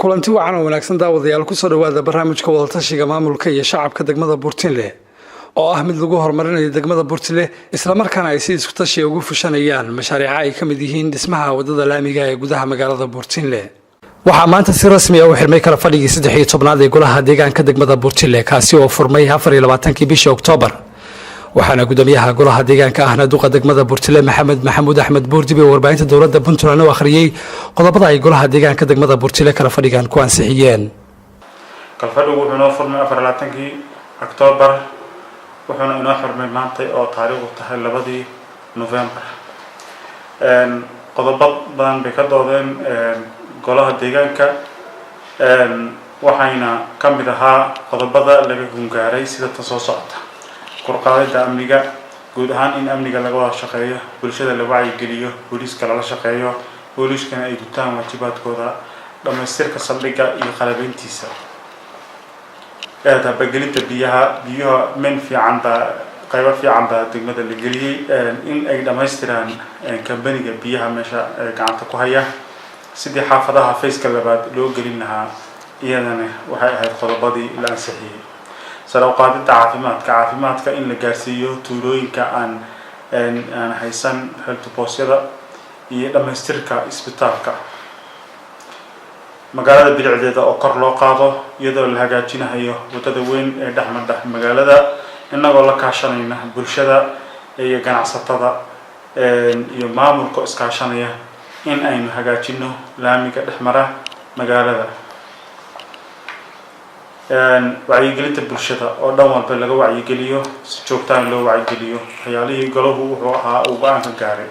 kulanti wacan oo wanaagsan daawadayaal ku soo dhawaada barnaamijka wadatashiga maamulka iyo shacabka degmada Buurtinle oo ah mid lagu horumarinayo degmada Buurtinle isla markaana ay si isku tashi ugu fushanayaan mashaariic ay kamid yihiin dhismaha wadada laamiga ee gudaha magaalada Buurtinle. waxaa maanta si rasmi ah u xirmay kala fadhigii 13aad ee golaha deegaanka degmada Buurtinle kaasi oo furmay 24 bishii Oktoobar. waxaana gudoomiyaha golaha deegaanka ahna duqa degmada Buurtinle maxamuud axmed buurdibe warbaahinta dowladda Puntland oo akhriyay qodobada ay golaha deegaanka degmada Buurtinle kala fadhigan ku ansixiyeen. kala fadhigu wuxuu noo furmay 24 Oktoobar wuxuuna inoo xirmay maanta oo taariikhdu tahay 2 November. qodobo badan bay ka doodeen golaha deegaanka waxayna ka mid ahaa qodobada laga gungaaray sida soo socota qorqaadida amniga guud ahaan in amniga laga wada shaqeeyo bulshada la wacyi geliyo booliiska la shaqeeyo booliiskana ay gutaan waajibaadkooda dhamaystirka saldhigga iyo qalabayntiisa tabagelinta biyaha men fiican qaybo fiican degmada la geliyay in ay dhamaystiraan kambaniga biyaha meesha gacanta ku haya sidii xaafadaha fayska labaad loo gelin lahaa iyadana waxay ahayd qodobadii la ansixiyay sare u qaadida caafimaadka in la gaarsiiyo tuulooyinka aan haysan health post-yada iyo dhamaystirka isbitaalka magaalada bilicdeeda oo kor loo qaado iyadoo la hagaajinayo wadada weyn ee dhexmarta magaalada inagoo la kaashanayna bulshada iyo ganacsatada iyo maamulka iskaashanaya in aynu hagaajino laamiga dhexmara magaalada wacyigelinta bulshada oo dhan walba laga wacyigeliyo si joogtaan loo wacyigeliyo waxyaalihii golahu wuxuu ahaa uu go'aan ka gaaray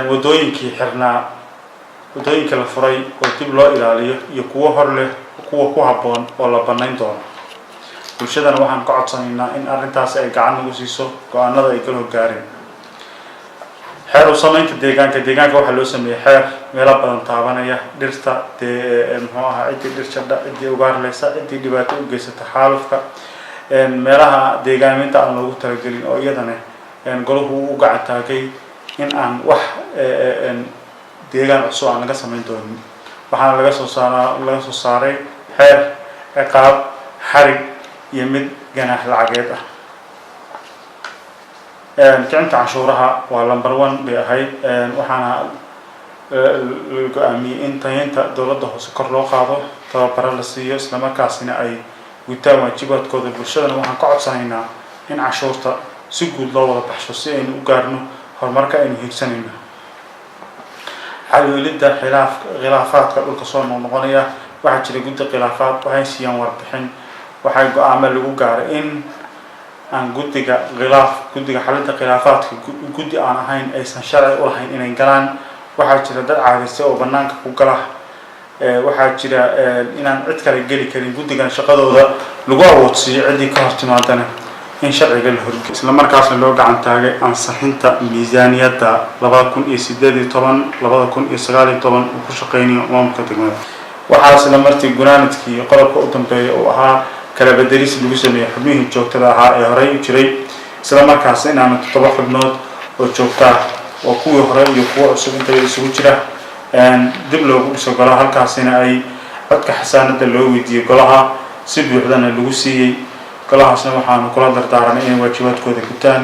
wadooyinkii xirnaa wadooyinka la furay oo dib loo ilaaliyo iyo kuwo hor leh kuwa ku habboon oo la banayn doono bulshadana waxaan ka codsanaynaa in arrintaas ay gacan ugu siiso go'aanada ay kala gaareen xeer u samaynta deegaanka waxaa loo sameeyay xeer meelo badan taabanaya dhirta muxuu ahaa cidii dhirshada cidii ugaarleysa cidii dhibaato u geysata xaalufka meelaha deegaaminta aan loogu talagelin oo iyadana golahu u gacan taagay in aan wax deegaan cusub aan laga samayn doonin waxaana laga soo saaray xeer ciqaab xarig iyo mid ganaax lacageed ah kicinta canshuuraha waa number 1 bay ahayd waxaana la go'aamiyay in tayeynta dowladda hoose kor loo qaado tababaro la siiyo isla markaasina ay gutaan waajibaadkooda bulshadana waxaan ka codsanaynaa in canshuurta si guud loo wada baxsho si aynu u gaarno horumarka aynu hiigsanayno xalweelida khilaafaadka dhulka soo noqonaya waxaa jira guddi khilaafaad waxay siiyaan warbixin waxay go'aamo lagu gaaray in aan guddiga xalinta khilaafaadka guddi aan ahayn aysan sharci u lahayn inay galaan waxaa jira dad caadisay oo banaanka ku gala waxaa jira inaan cid kale geli karin guddigan shaqadooda lagu awoodsiiyo cidii ka hor timaadana in sharciga la horgeeyo isla markaasna loo gacan taagay ansixinta miisaaniyadda 2018-2019 uu ku shaqeynayo maamulka degmada waxaa isla martii gunaanadkii qodobka u dambeeya uu ahaa kala bedelis lagu sameeyay xubnihii joogtada ahaa ee horey u jiray isla markaas inaanu 7 xubnood oo joogta oo kuwii hore iyo kuwa cusub inta isugu jira dib loogu dhiso golaha halkaasina ay codka xasaanada loo weydiiyay golaha si buuxdana lagu siiyay golahaasna waxaanu kula dardaaranay inay waajibaadkooda gutaan.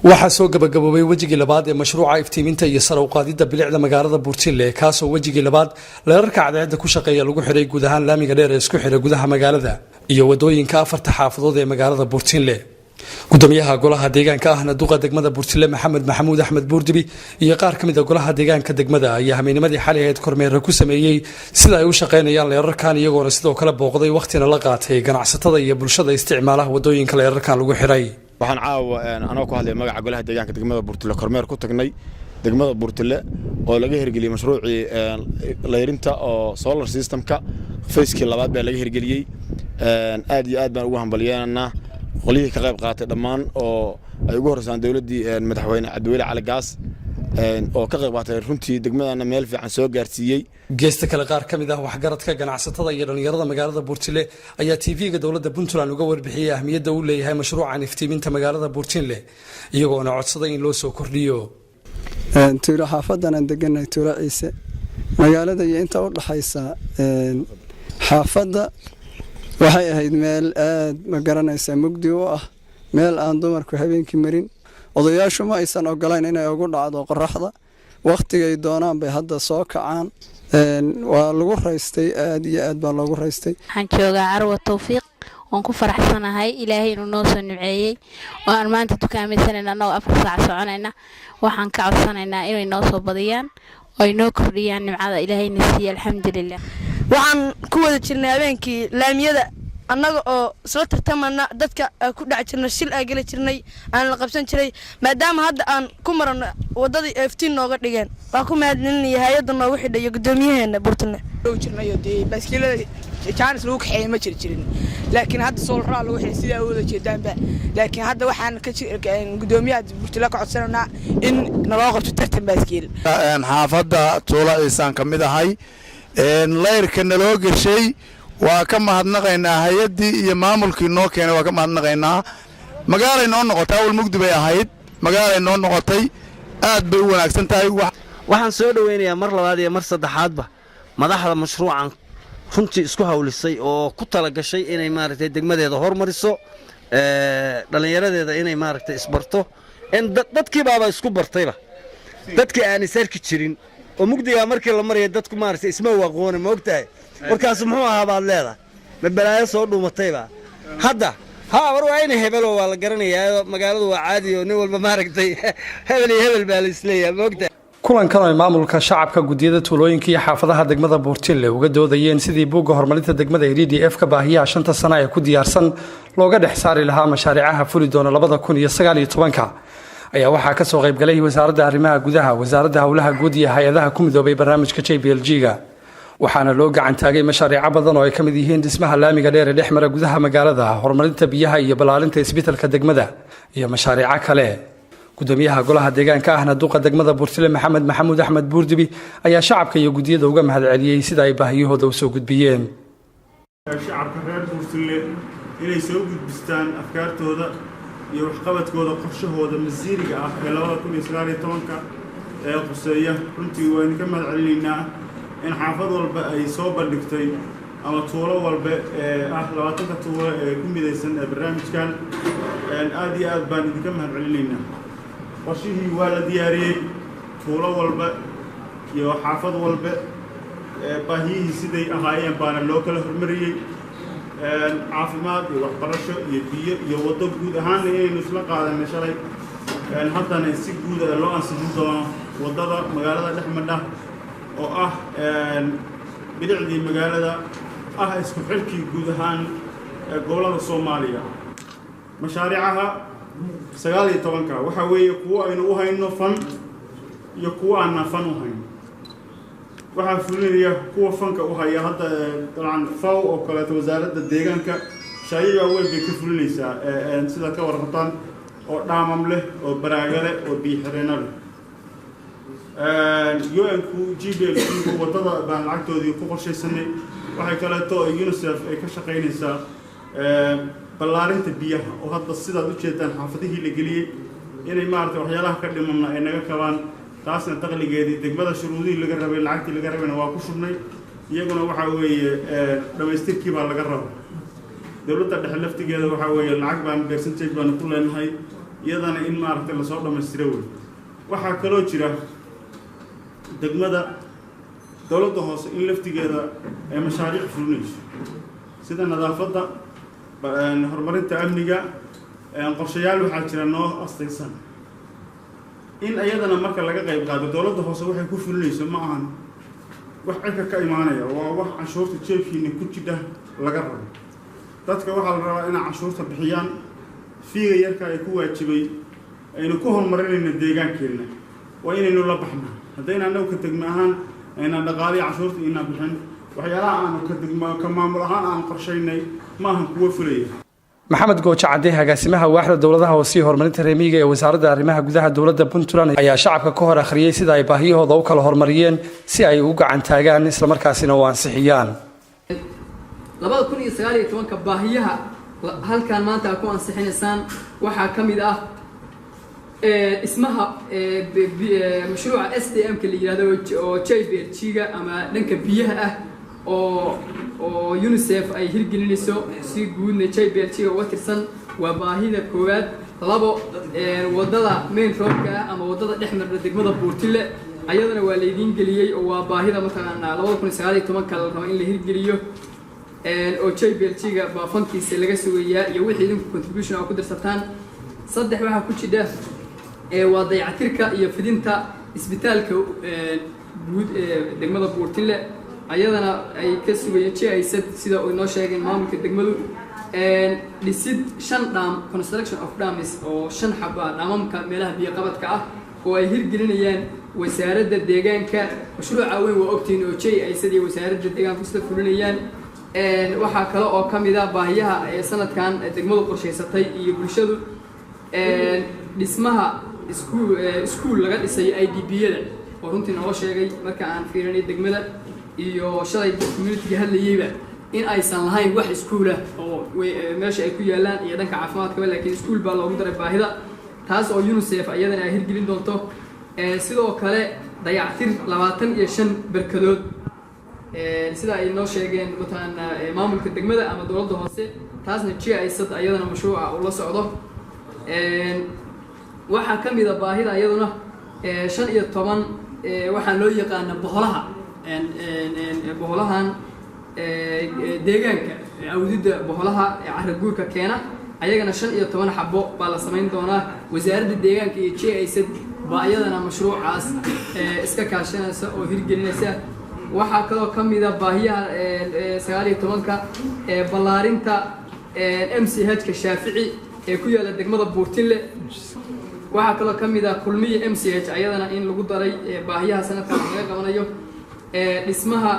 waxaa soo gabagaboobay wejigii labaad ee mashruuca iftiiminta iyo sare u qaadida bilicda magaalada Buurtinle kaasoo wejigii labaad leerarka cadceedda ku shaqeeya lagu xiray guud ahaan laamiga dheer ee isku xira gudaha magaalada iyo wadooyinka 4 xaafadood ee magaalada Buurtinle. gudoomiyaha golaha deegaanka ahna duqa degmada Buurtinle maxamuud axmed buurdibi iyo qaar kamid ah golaha deegaanka degmada ayaa habeennimadii xalay ahayd kormeer ku sameeyay sida ay u shaqeynayaan leerarkan iyagoona sidoo kale booqday waqtina la qaatay ganacsatada iyo bulshada isticmaalaha wadooyinka leerarkan lagu xiray. waxaan caawa anoo ku hadlay magaca golaha deegaanka degmada Buurtinle kormeer ku tagnay degmada Buurtinle oo laga hirgeliyay mashruucii leerinta oo solar systemka fayskii labaad baa laga hirgeliyay aad iyo aad baan ugu hambalyeynaa qolihii ka qayb qaatay dhammaan oo ay ugu horeysaan dawladdii madaxweyne Cabdiweli Cali Gaas oo ka qayb qaatay runtii degmadana meel fiican soo gaarsiiyay. geesta kale qaar kamid ah waxgaradka ganacsatada iyo dhalinyarada magaalada Buurtinle ayaa TV-ga dowladda Puntland uga warbixiyay ahmiyadda uu leeyahay mashruucan iftiiminta magaalada Buurtinle iyagoona codsaday in loo soo kordhiyo. tuulo xaafadan aan deganahay tuulo ciise magaalada iyo inta u dhaxaysa xaafadda waxay ahayd meel aad ma garanaysaa mugdi u ah meel aan dumarku habeenkii marin odayaashu ma aysan ogolayn inay ugu dhacdo qoraxda waqtigay doonaan bay hadda soo kacaan waa lagu raystay aad iyo aad baa loogu raystay waxaan joogaa Carwo Tawfiiq waan ku faraxsanahay ilaahay inuu noo soo nimceeyay oo aan maanta dukaamaysanayna anagoo 4 saac soconayna waxaan ka codsanaynaa inay noo soo badiyaan oo ay noo kordhiyaan nimcada ilaahayna siiyo alxamdulillaah waxaan ku wada jirnay habeenkii laamiyada annaga oo isla tartamana dadka ku dhac jirnay shil ay gali jirnay aan la qabsan jiray maadaama hadda aan ku marano wadadii iftiin nooga dhigeen waa ku mahadcelinayaa hay'adda noogu xidhay gudoomiyaheena Burtine oo jirnay oo baaskiilada chance lagu kaxeeyay ma jirin laakiin hadda soolra lagu xidhay sida ay wada jeedaanba laakiin hadda waxaan ka gudoomiyaha Burtine ka codsanaa in naloo qabto tartan baaskiil xaafadda Tuula Iisaan kamid ahay leyrka naloo gashay waa ka mahadnaqaynaa hay'adii iyo maamulkii noo keenay waa ka mahadnaqaynaa magaalay noo noqotay awal mugdi bay ahayd magaalay noo noqotay aad bay u wanaagsan tahay waxaan soo dhaweynayaa mar labaad iyo mar saddexaadba madaxda mashruucan runtii isku hawlisay oo ku tala gashay inay maaragtay degmadeeda hormariso dhalinyaradeeda inay maaragtay isbarto in dadkii baaba isku bartayba dadkii aan isarki jirin oo mugdiga markii la marayo dadku maaragtay isma waqoona ma ogtahay warkaas muxuu ahaa baad leedahay ma balaayo soo dhuumatayba hadda war waa inay hebelo waa la garanayaa magaaladu waa caadi oo nin walba maaragtay hebel baa la isleeyahay ma ogtahay kulankan oo maamulka shacabka gudiyada tuulooyinka iyo xaafadaha degmada Buurtile uga doodayeen sidii buugga horumarinta degmada EDF ka baahiyaha 5 sano ee ku diyaarsan looga dhex saari lahaa mashaariicaha fuli doona 2019 ayaa waxaa ka soo qayb galay wasaaradda arrimaha gudaha wasaaradda hawlaha guud iyo hay'adaha ku midoobay barnaamijka JPLG-ga waxaana loo gacan taagay mashaariic badan oo ay kamid yihiin dhismaha laamiga dheer ee dhexmara gudaha magaalada horumarinta biyaha iyo balaalinta isbitaalka degmada iyo mashaariic kale gudoomiyaha golaha deegaanka ahna duqa degmada Buurtile Maxamed Maxamuud Axmed Buurdibi ayaa shacabka iyo gudiyada uga mahadceliyay sida ay baahiyahooda u soo gudbiyeen shacabka reer Buurtile inay soo gudbistaan afkaartooda iyo waxqabadkooda qorshahooda masiiriga ah ee 2019 ee quseeya runtii waan ka mahadcelinaynaa in xaafad walba ay soo bandhigtay ama tuulo walba ee 20 tuulo ee ku midaysan barnaamijkan aad iyo aad baan idinka mahadcelinaynaa qorshihii waa la diyaariyay tuulo walba iyo xaafad walba baahiyihii siday ahaayeen baana loo kala hormariyay caafimaad iyo waxbarasho iyo biyo iyo wado guud ahaan inaynu isla qaadanay shalay haddana si guud ah loo ansixin doono wadada magaalada dhexmadha oo ah bilicdii magaalada ah isku xilkii guud ahaan gobolada Soomaaliya mashaariicaha 19 waxa weeye kuwa aynu u hayno fan iyo kuwa aan fan u hayno waxa fulinaya kuwa fanka u haya hadda dabcan faw oo kale wasaaradda deegaanka shayga weyn bay ka fulinaysaa sida ka warqabtaan oo dhaamam leh oo baraaga leh oo biixireenna leh UN-ku JPLG wadada baan lacagtoodii ku qorshaysanay waxay kale too UNICEF ay ka shaqeynaysaa balaarinta biyaha oo hadda sidaad u jeedaan xaafadihii la geliyay inay maartay waxyaalaha ka dhimanna ay naga kabaan taasna taqligeedii degmada shuruudii laga rabay lacagtii laga rabayna waa ku shubnay iyaguna waxa weeye dhamaystirkii baa laga rabaa dawladda dhexe laftigeeda waxa weeye lacag baan percentage baan ku leenahay iyadana in maartay la soo dhamaystiro way waxa kale oo jira degmada dawladda hoose in laftigeeda ay mashaariic fulinayso sida nadaafadda horumarinta amniga qorshayaal waxaa jira noo astaysan in ayadana marka laga qayb qaado dawladda hoose waxay ku fulinayso ma ahan wax cirka ka imaanaya waa wax canshuurta jeebkiina ku jidha laga rabo dadka waxaa la rabaa inay canshuurta bixiyaan fiiga yarka ay ku waajibay aynu ku horumarinayno deegaankeena waa inaynu la baxnaa haddayna annagu ka degmo ahaan ayna dhaqaalihi canshuurta inaan bixin waxyaalaha aanu ka degmo ka maamul ahaan aan qorshaynay ma ahan kuwa fulaya maxamed gooja cadde agaasimaha waaxda dowladaha hoose iyo horumarinta reemiga ee wasaaradda arrimaha gudaha dowladda Puntland ayaa shacabka ka hor akhriyay sida ay baahiyahooda u kala hormariyeen si ay u gacan taagaan isla markaasina u ansixiyaan 2019 baahiyaha halkan maanta ku ansixinaysaan waxa kamid ah اسمها مشروع SDM اللي يراده أو JBLG أما دنك بيها أو يونيسيف أي هرجلينيسو سيقولنا JBLG وترسن وباهيدا كواد لابو وضلا مين روكا أما وضلا إحنا بدنا بورتيلا أيضا والدين جليي وباهيدا مثلا لو كنا سعادة تمام كلام اللي هرجليو أو JBLG بفنكيس اللي جسوية يوحي لهم contribution أو قدر ستان صدق واحد كل شيء ده وضيعتك يفيدنتا إسبيتالك دقمة بورتيلا أيضا أي كسوية شيء أي سد سيدا أو ناشئ المام كدقمة لسيد شن دام construction of dams أو شن حبة دامم كملها بيقبض كأه وهير جلينيان وسعر الدجاج كمشروع عوين وأكتين أو شيء أي سد وسعر الدجاج فستة فلانيان وحكلا أو كم إذا باهيها سنة كان دقمة قرشة ستي يبرشدو اسمها سكول laga dhisay IDB-yada oo runtii noo sheegay marka aan fiirinay degmada iyo shalay community-ga hadlayayba in aysan lahayn wax iskuul ah oo meesha ay ku yaalaan iyo dhanka caafimaadka laakiin iskuul baa loogu daray baahida taas oo UNICEF ayadana ay hirgelin doonto sidoo kale dayactir 25 barkadood sida ay noo sheegeen mataan maamulka degmada ama dawladda hoose taasna GIZ ayadana mashruuca uu la socdo waxaa ka mid ah baahida iyaduna 15 waxaan loo yaqaan boholahan deegaanka awdida boholaha carra guurka keena ayagana 15 xabo baa la sameyn doonaa wasaaradda deegaanka iyo GIZ baa iyadana mashruucaas iska kaashanaysa oo hirgelinaysa waxaa kaloo ka mid ah baahiyaha 19ka ballaarinta MCH-ka Shaafici ee ku yaala degmada Buurtile waxaa kaloo ka mid ah kulmiye MCH ayadana in lagu daray baahiyaha sanadkan laga qabanayo dhismaha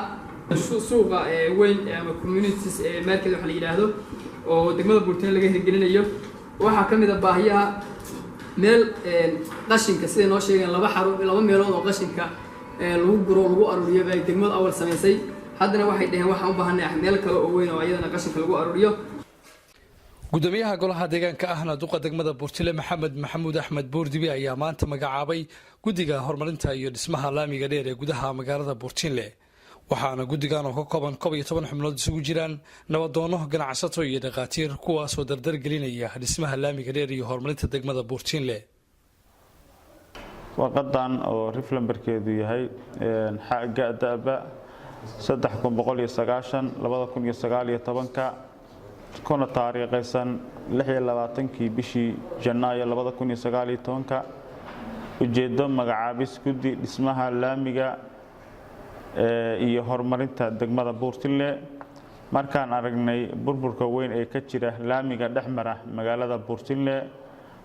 suuqa weyn ama communities market waxa la yiraahdo oo degmada Buurtile laga hirgelinayo waxaa ka mid ah baahiyaha meel qashinka sida noo sheegeen laba meelood oo qashinka lagu guro lagu aruuriyo bay degmada awal sameysay haddana waxay dhaheen waxaan u baahanahay meel kale oo weyn oo ayadana qashinka lagu aruuriyo gudoomiyaha golaha deegaanka ahna duqa degmada Buurtile Maxamuud Axmed Buurdibi ayaa maanta magacaabay guddiga horumarinta iyo dhismaha laamiga dheer ee gudaha magaalada Buurtile waxaana guddigan oo ka kooban 12 xubnood isugu jiraan nabadoono ganacsato iyo dhaqaatiir kuwaas oo dardar gelinaya dhismaha laamiga dheer iyo horumarinta degmada Buurtile warqadan oo riflamberkeedu yahay xagga daba 390 kuna taariikhaysan 26 bishii Janaayo 2019 ujeedo magacaabis guddi dhismaha laamiga iyo horumarinta degmada Buurtile markaan aragnay burburka weyn ee ka jira laamiga dhexmara magaalada Buurtile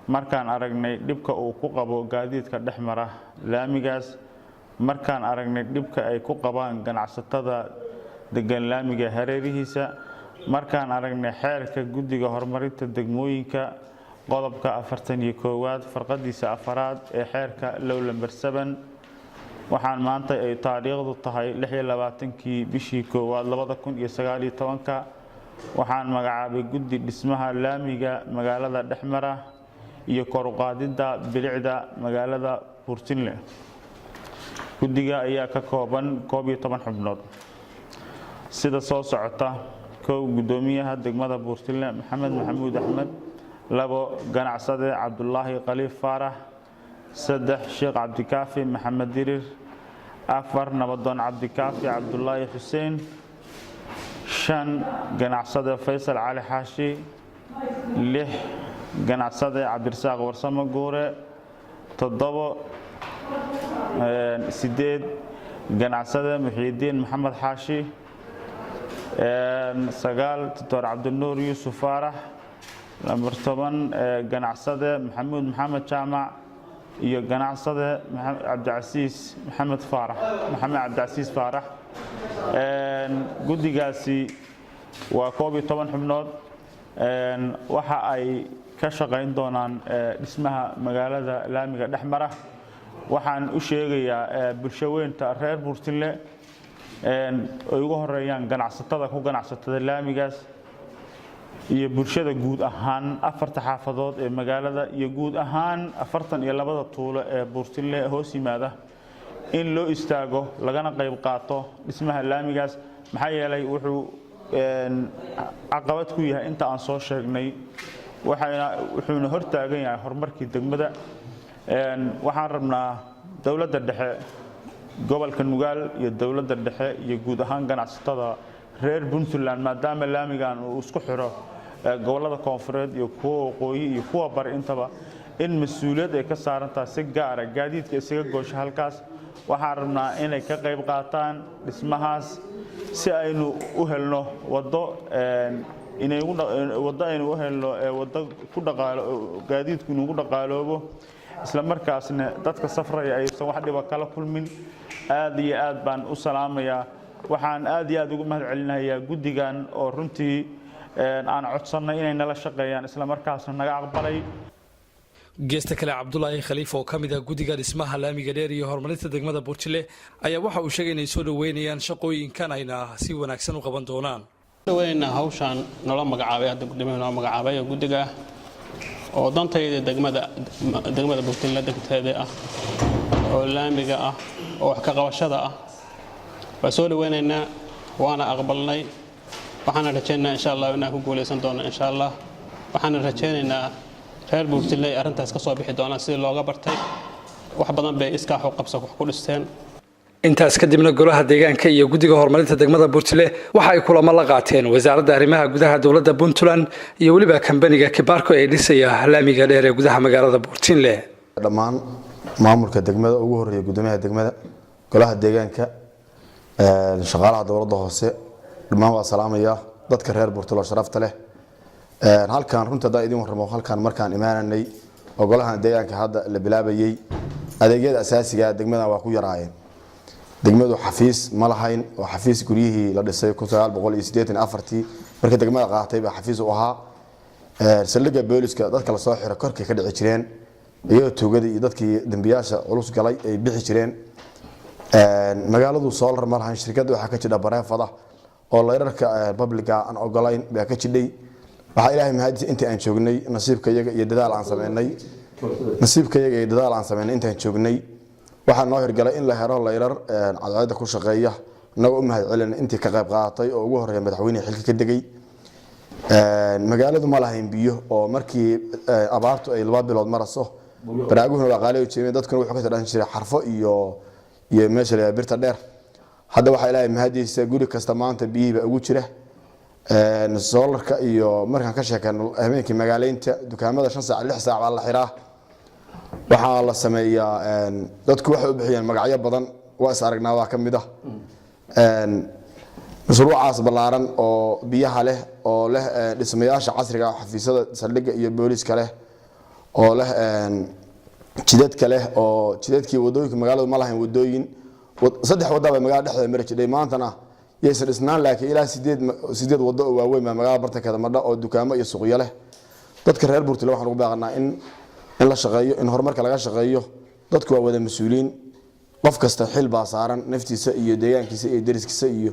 markaan aragnay dhibka uu ku qabo gaadiidka dhexmara laamigaas markaan aragnay dhibka ay ku qabaan ganacsatada degan laamiga hareerihiisa markaan aragnay xeerka guddiga horumarinta degmooyinka qodobka 41 farqadiisa afaraad ee xeerka low number 7 waxaan maanta ay taariikhdu tahay 26 bishii 2019 waxaan magacaabay guddi dhismaha laamiga magaalada dhexmara iyo kor u qaadida bilicda magaalada Buurtile guddiga ayaa ka kooban 12 xubnood sida soo socota gudoomiyaha degmada Buurtile Maxamuud Axmed 2 ganacsade Cabdullaahi Khaliif Faarax 3 Sheekh Cabdikaafi Maxamed Dirir 4 nabadoon Cabdikaafi Cabdullaahi Xuseen 5 ganacsade Faysal Cali Xaashi 6 ganacsade Cabdirasaaq Warsamo Guure 7 8 ganacsade Muxiidiin Maxamed Xaashi 9 Dr. Cabdinuur Yuusuf Faarax 10 ganacsade Maxamed Jaamac iyo ganacsade Cabdicasiis Maxamed Cabdicasiis Faarax guddigaasi waa 12 xubnood waxa ay ka shaqayn doonaan dhismaha magaalada laamiga dhexmara waxaan u sheegayaa bulshadeynta reer Buurtile ay ugu horeeyaan ganacsatada ku ganacsatada laamigaas iyo bulshada guud ahaan 4 xaafadood ee magaalada iyo guud ahaan 42 tuulo ee Buurtile hoos yimaada in loo istaago lagana qayb qaato dhismaha laamigaas maxaa yeelay wuxuu caqabad ku yahay inta aan soo sheegnay wuxuuna hortaagan yahay horumarkii degmada waxaan rabnaa dawladda dhexe gobolka Nugaal iyo dawladda dhexe iyo guud ahaan ganacsatada reer Puntland maadaama laamigan uu isku xiro gobolada koonfureed iyo kuwa waqooyi iyo kuwa bari intaba in mas'uuliyad ay ka saaran tahay si gaar ah gaadiidka isaga goosha halkaas waxaan rabnaa inay ka qayb qaataan dhismahaas si aynu u helno wado aynu u helno wado ku dhaqaalo gaadiidku inuu ku dhaqaaloobo isla markaasna dadka safraya aysan wax dhiba kala kulmin aad iyo aad baan u salaamayaa waxaan aad iyo aad ugu mahadcelinayaa guddigan oo runtii aan codsanay inay nala shaqeeyaan isla markaasna naga aqbalay geesta kale Cabdullaahi Khaliif oo kamid ah guddiga dhismaha laamiga dheer iyo horumarinta degmada Buurtile ayaa waxa uu sheegay inay soo dhaweynayaan shaqooyinkan ayna si wanaagsan u qaban doonaan dhaweynna hawshan nala magacaabay hadda guddiga magacaabay guddiga oo dantayda degmada Buurtile degteeda ah oo laamiga ah oo wax ka qabashada ah waa soo dhaweynaynaa waana aqbalnay waxaan rajaynaynaa insha Allah inaan ku guuleysan doono insha Allah waxaan rajaynaynaa reer Buurtile arintaas ka soo bixi doona sidii looga bartay wax badan bay iska qabso wax ku dhisteen intaas kadibna golaha deegaanka iyo guddiga horumarinta degmada Buurtile waxa ay kulamo la qaateen wasaaradda arrimaha gudaha dawladda Puntland iyo waliba kambaniga Kibarko ee dhisaya laamiga dheer ee gudaha magaalada Buurtile dhammaan maamulka degmada ugu horeeya gudoomiyaha degmada golaha deegaanka shaqaalaha dawladda hoose dhammaan waa salaamaya dadka reer Buurtile sharafta leh halkaan runta idin waramo halkaan markaan imaanay oo golaha deegaanka hadda la bilaabayay adeegyada asaasiga degmada waa ku yaraayeen degmadu xafiis ma lahayn oo xafiis guriyihii la dhisay 1984 marka degmada qaatay baa xafiis u ahaa saldhigga booliska dadka la soo xiro korkay ka dhici jireen iyo tuugadii iyo dadkii dambiyaasha culus galay ay bixi jireen magaaladu solar ma lahayn shirkadda waxa ka jira bareefada oo leerarka publica aan ogolayn baa ka jidhay waxa ilaahay mahadis inta aan joognay nasiibkayaga iyo dadaal aan sameynay inta aan joognay waxaan noo hirgalay in la helo leerar cadaalada ku shaqeeya naga u mahadcelin intii ka qayb qaadatay oo ugu horeeyay madaxweynaha xilka ka degay magaaladu ma lahayn biyo oo markii abaartu ay 2 bilood maraso baraaguhuna waa qaali u jeemay dadkuna wuxuu ka tadhan jiray xarfo iyo meesha la birta dheer hadda waxa ilaahay mahadis guri kasta maanta biyihiiba ugu jira solarka iyo markaan ka sheekano habeenkii magaaleynta dukaamada 5 saac 6 saac baa la xiraa waxa la sameeyaa dadku waxay u bixiyeen magacyo badan waa is aragnaa waa kamid ah mashruucaas balaaran oo biyaha leh oo leh dhismayaasha casriga ah xafiisyada saldhigga iyo booliska leh oo leh jidadka leh oo jidadkii wadooyinka magaalada ma lahayn wadooyin saddex wadaba magaalada dhexdeeda mari jiray maantana yeesir isnaan laakiin ilaa 8 wado oo waaweyn magaalada bartankeeda madha oo dukaamo iyo suuqyo leh dadka reer Buurtile waxaan ugu baaqnaa in la shaqeeyo in horumarka laga shaqeeyo dadku waa wada mas'uuliin qof kasta xil baa saaran naftiisa iyo deegaankiisa iyo deriskiisa iyo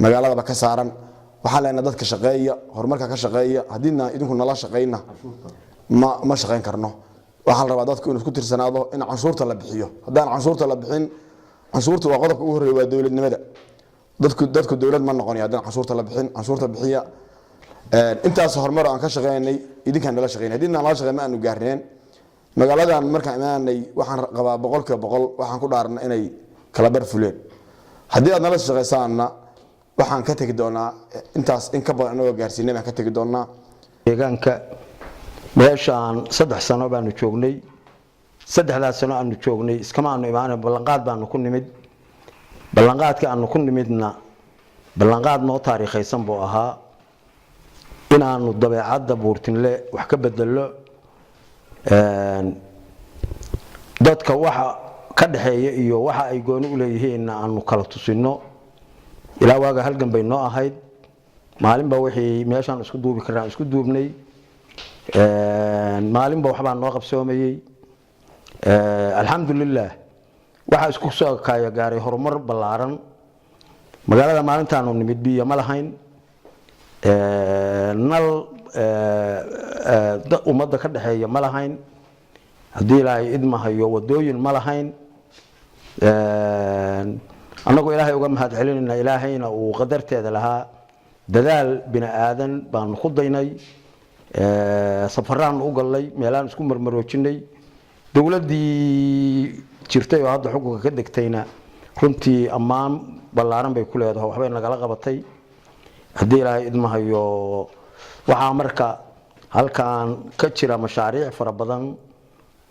magaalada ka saaran waxa leena dadka shaqeeya horumarka ka shaqeeya hadina idinku nala shaqeeyna ma shaqeyn karno waxa la rabaa dadku inuu isku tirsanaado in canshuurta la bixiyo hadaan canshuurta la bixin canshuurta waa qodobka ugu horeeya waa dawladnimada dadku dawlad ma noqon hadaan canshuurta la bixin canshuurta bixiya intaas horumar aan ka shaqeynay idinkaan nala shaqeynay hadina nala shaqeyn ma aanu gaarneen magaaladan markaan imaanay waxaan qabaa 100% waxaan ku dhaarnaa inay kala bar fuleen hadii aad nala shaqeysaana waxaan ka tagi doonaa intaas in ka badan oo gaarsiinay ka tagi doonaa deegaanka meeshaan 3 sano baanu joognay 3 sano aanu joognay iskama aanu imaanay ballanqaad baanu ku nimid ballanqaadka aanu ku nimidna ballanqaad noo taariikhaysan buu ahaa inaanu dabeecadda Buurtile wax ka bedelo dadka waxa ka dhaxeeya iyo waxa ay gooni u leeyihiin aanu kala tusino ilaa waaga halgan bay noo ahayd maalinba wixii meeshan isku duubi karaan isku duubnay maalinba waxba noo qabsoomayay alxamdulillah waxa isku soo kaaya gaaray horumar ballaaran magaalada maalintaanu nimid biyo ma lahayn nal ummadda ka dhexeeya ma lahayn haddii ilaahay idmahayo wadooyin ma lahayn annagoo ilaahay uga mahad celinayna ilaahayna uu qadarteeda lahaa dadaal bini aadan baanu ku daynay safaraan u galnay meelaan isku marmaroojinay dowladdii jirtay oo hadda xukunka ka degtayna runtii ammaan ballaaran bay ku leedahay waxbay nagala qabatay haddii ilaahay idmahayo waxaa marka halkan ka jira mashaariic fara badan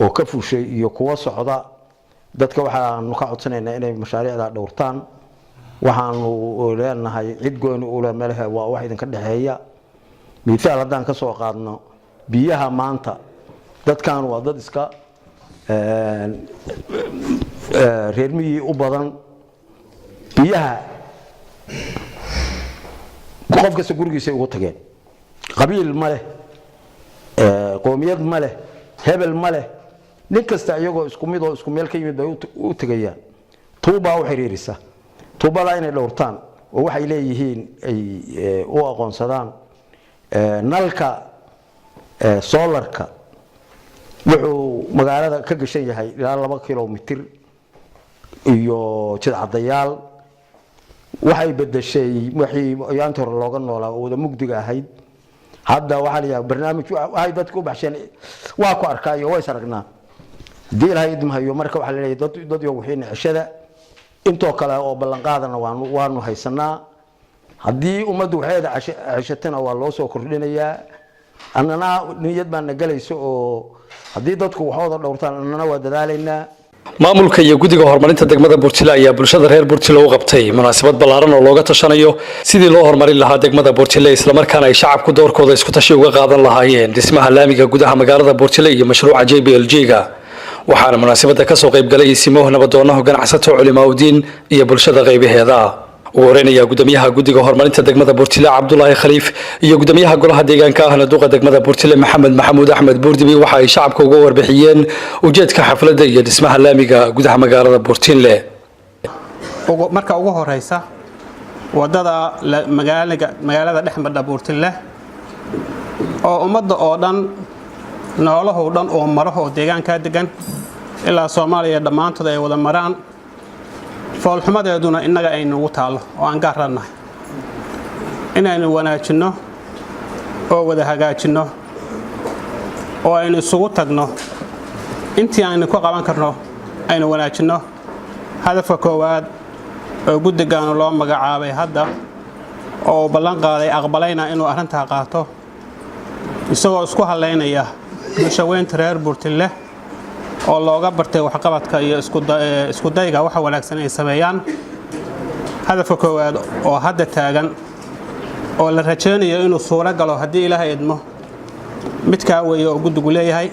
oo ka fushay iyo kuwa socda dadka waxaanu ka codsanaynaa inay mashaariicda dhowrtaan waxaanu leenahay cid gooni u leh meelaha waa wax idinka dhexeeya miisaal haddaan ka soo qaadno biyaha maanta dadkan waa dad iska reer miyi u badan biyaha qof kasta gurigiisa ugu tageen qabiil ma leh qoomiyad ma leh hebel ma leh nin kasta iyagoo isku mid oo isku meel ka yimid bay u tagayaan tuubaa u xiriirisa tuubada inay dhowrtaan oo waxay leeyihiin ay u aqoonsadaan nalka solarka wuxuu magaalada ka gashan yahay ilaa 2 kilomitir iyo jidcadayaal waxay bedeshay wixii ayaantii hore looga noolaa oo wada mugdiga ahayd hadda waxaa la yahay barnaamij waxay dadku u baxsheen waa ku arkaayo way saragnaa hadii ilaahay idmahayo marka waxaa la leeyahay dad iyo wixii cishada intoo kale oo ballan qaadana waanu haysanaa haddii ummaddu waxeeda cishatan waa loo soo kordhinayaa annana niyad baan galayso oo haddii dadku waxooda dhowrtaan annana waa dadaalaynaa maamulka iyo guddiga horumarinta degmada Buurtile ayaa bulshada reer Buurtile u qabtay munaasabad ballaaran oo looga tashanayo sidii loo horumarin lahaa degmada Buurtile isla markaana ay shacabku doorkooda isku tashi uga qaadan lahaayeen dhismaha laamiga gudaha magaalada Buurtile iyo mashruuca JBLG-ga waxaana munaasabada ka soo qayb galay isimo nabadoonaha ganacsato culimaawidiin iyo bulshada qaybaheeda ugu horeynaya gudoomiyaha guddiga horumarinta degmada Buurtile Cabdullaahi Khaliif iyo gudoomiyaha golaha deegaanka ahna duqa degmada Buurtile Maxamed Maxamuud Axmed Buurdibi waxa ay shacabka uga warbixiyeen ujeedka xafladda iyo dhismaha laamiga gudaha magaalada Buurtile marka ugu horeysa wadada magaalada dhexmarda Buurtile oo ummadda oo dhan noolaha dhan oo maraho deegaanka degan ilaa Soomaaliya dhamaantood ay wada maraan foolxumadeeduna inaga ay nagu taalo oo aan gaaranahay inaynu wanaajino oo wada hagaajino oo aynu isugu tagno intii aynu ku qaban karno aynu wanaajino hadafka koowaad oo guddigan loo magacaabay hadda oo ballan qaaday aqbalayna inuu arinta qaato isagoo isku haleynaya bulshaweynta reer Buurtile oo looga bartay waxqabadka iyo isku dayga waxa wanaagsan ay sameeyaan hadafka koowaad oo hadda taagan oo la rajaynayo inuu suura galo hadii Ilaahay idmo midka weeyo oo guddigu leeyahay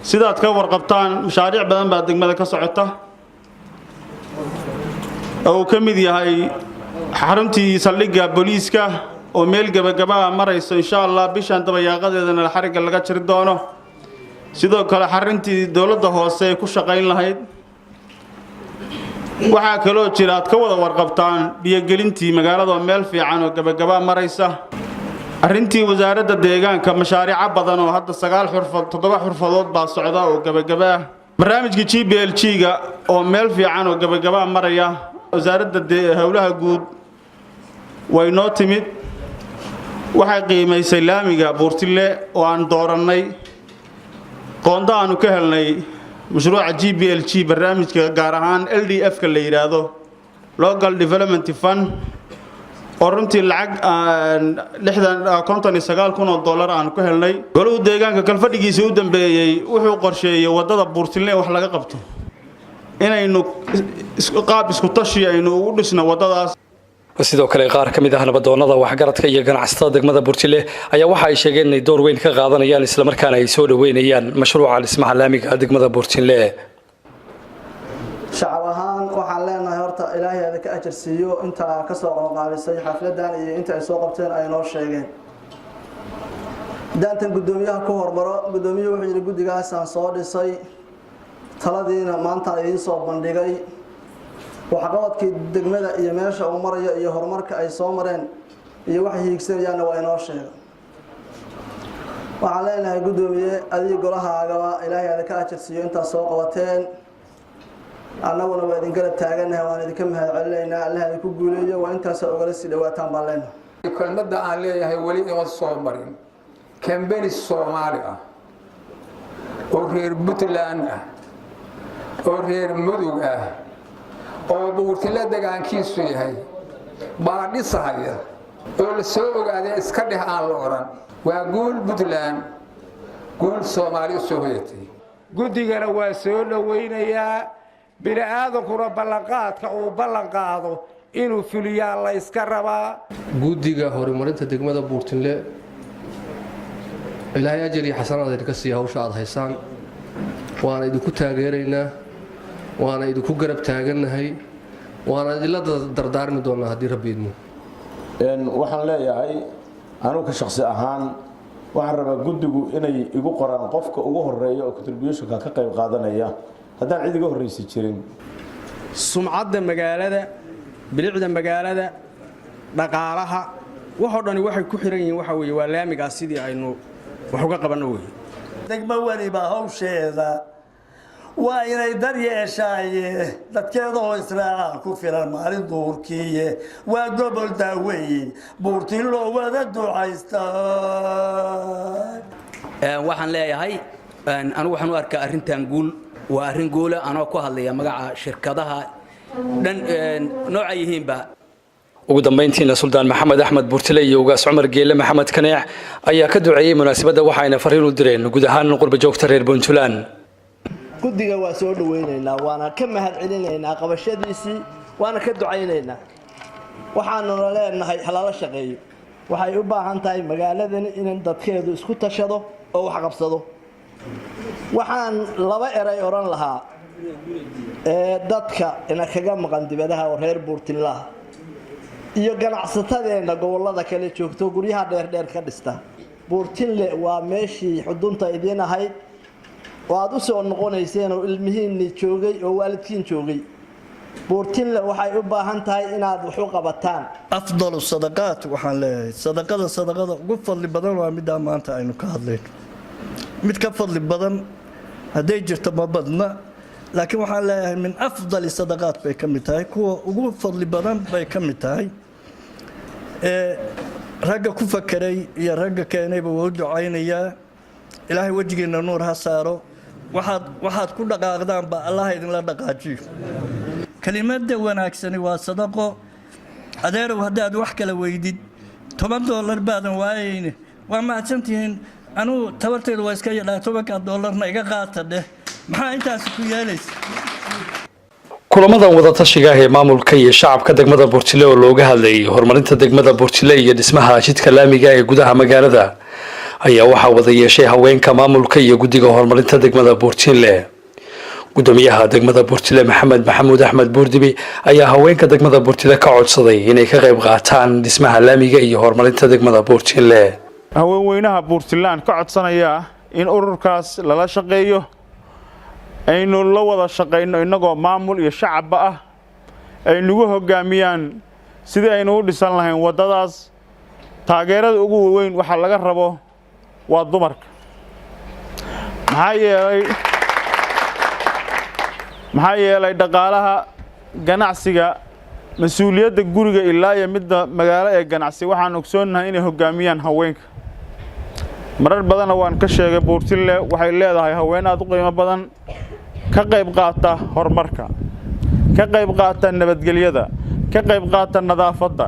sidaad ka warqabtaan mashaariic badan baa degmada ka socota oo ka mid yahay xaruntii saldhigga booliiska oo meel gabagaba marayso insha Allah bishan dabayaaqadeedana la xariga laga jiri doono sidoo kale xaruntii dawladda hoose ku shaqayn lahayd waxa kale oo jira aad ka wada warqabtaan biyo-gelintii magaalada meel fiican oo gabagaba maraysa arintii wasaaradda deegaanka mashaariic badan oo hadda 7 xurfadood baa socda oo gabagaba barnaamijka JBLG-ga oo meel fiican oo gabagaba maraya wasaaradda hawlaha guud way noo timid waxay qiimaysay laamiga Buurtile oo aan dooranay qoonda aanu ka helnay mashruuca JBLG barnaamijka gaar ahaan LDF-ka la yiraahdo Local Development Fund oo runtii lacag $59,000 aan ku helnay golaha deegaanka kalfadhigiisa u dambeeyay wuxuu qorsheeyay wadada Buurtile wax laga qabto inaynu qaab isku tashi aynu ugu dhisno wadadaas sidoo kale qaar kamid ah nabadoonada waxgaradka iyo ganacsatada degmada Buurtile ayaa waxa ay sheegeen inay door weyn ka qaadanayaan isla markaana ay soo dhaweynayaan mashruuca dhismaha laamiga degmada Buurtile shacab ahaan waxaan leenahay horta Ilaahay aad ka ajar siiyo inta ka soo qaalisay xafladan iyo inta ay soo qabteen ay noo sheegeen daantan gudoomiyaha ku hormaro gudoomiyuhu wuxuu yiri guddigaas aan soo dhisay taladiina maanta ay soo bandhigay waxqabadkii degmada iyo meesha uu marayo iyo horumarka ay soo mareen iyo wax hiigsanayaan waa inoo sheegay waxaan leenahay gudoomiye adiga golahaagaba ilaahay aad ka ajirsiyo inta soo qabateen annaguna waa idin garab taaganahay waan idinka mahadcelinaynaa Allah idin ku guuleeyo waa intaas ogala sii dhawaataan baan leenahay kelmadda aan leeyahay wali ima soo marin kambani Soomaali ah oo reer Puntland ah oo reer Mudug ah oo buurtile deegaankiisu yahay baa dhisaya oo la soo ogaaday iska dheh aan la oran waa guul Puntland guul Soomaali soo hoyatay guddigana waa soo dhaweynayaa bini'aadankuna ballanqaadka uu ballan qaado inuu fuliyaa la iska rabaa guddiga horumarinta degmada Buurtinle ilaahay ajir iyo xasanaad idinka sii hawsha aad haysaan waana idinku taageeraynaa waana idinku garab taagannahay waana idinla dardaarmi doonaa haddii rabbi idmo waxaan leeyahay anigu ka shakhsi ahaan waxaan rabaa guddigu inay igu qoraan qofka ugu horeeya oo contributionka ka qayb qaadanaya haddaan cid iga horreysi jirin sumcadda magaalada bilicda magaalada dhaqaalaha waxoo dhani waxay ku xiran yihiin waxa weeye waa laamigaas sidii aynu wax uga qabanno weeye degmo weliba hawsheeda waa inay dar yeeshaaye dadkeeda oo israaca ku filan maalin duurkiiye waa gobol daaweeye buurtiin loo wada ducaysta waxaan leeyahay anigu waxaan u arkaa arrintan guul waa arrin guula anoo ku hadlaya magaca shirkadaha dhan nooca yihiinba ugu dambeyntiina suldaan maxamed axmed buurtile iyo ugaas cumar geelle maxamed kaneex ayaa ka duceeyey munaasabadda waxayna fariin u direen guud ahaan qurba joogta reer Puntland guddiga waa soo dhaweynaynaa waana ka mahadcelinaynaa qabashadiisii waana ka ducaynaynaa waxaanu leenahay halala shaqeeyo waxay u baahan tahay magaaladani in dadkeedu isku tashado oo wax qabsado waxaan laba eray oran lahaa dadka ina kaga maqan dibadaha oo reer Buurtinle iyo ganacsatadeena gobolada kale joogto guryaha dheer ka dhista Buurtinle waa meeshii xudunta idin ahayd oo aad u soo noqonayseen oo ilmihiinni joogay oo waalidkiin joogay Buurtinle waxay u baahan tahay inaad wax u qabataan afdalu sadaqaat waxaan leeyahay sadaqada ugu fadli badan waa mid maanta aynu ka hadlayno mid ka fadli badan haday jirto ma badna laakiin waxaan leeyahay min afdali sadaqaat bay ka mid tahay kuwa ugu fadli badan bay ka mid tahay ragga ku fakiray iyo ragga keenayba wuu ducaynayaa ilaahay wajigeena nuur ha saaro waxaad ku dhaqaaqdaan ba Allah idinla dhaqaajiyo kalimadda wanaagsani waa sadaqo adeerow haddaad wax kala weydid $10 baadan waayeen waa mahadsantihiin anu tabarteedu waa iska yadhaa $10 iga qaata dheh maxaa intaas ku yeelaysa kulamadan wada tashiga ee maamulka iyo shacabka degmada Buurtile oo looga hadlayay horumarinta degmada Buurtile iyo dhismaha jidka laamiga ee gudaha magaalada ayaa waxa wada yeeshay haweenka maamulka iyo guddiga horumarinta degmada Buurtile gudoomiyaha degmada Buurtile maxamed maxamuud axmed buurdibi ayaa haweenka degmada Buurtile ka codsaday inay ka qayb qaataan dhismaha laamiga iyo horumarinta degmada Buurtile haweenweynaha Buurtland ka codsanaya in ururkaas lala shaqeeyo aynu la wada shaqeyno inagoo maamul iyo shacabba ah ay nagu hogaamiyaan sidii aynu u dhisan lahayn wadadaas taageerada ugu weyn waxa laga rabo waa dumarka maxaa yeelay dhaqaalaha ganacsiga mas'uuliyadda guriga ilaa iyo midda magaalo ee ganacsi waxaan ogsoonahay inay hogaamiyaan haweenka marar badan waan ka sheegay Buurtile waxay leedahay haween aad u qiimo badan ka qayb qaata horumarka ka qayb qaata nabadgelyada ka qayb qaata nadaafadda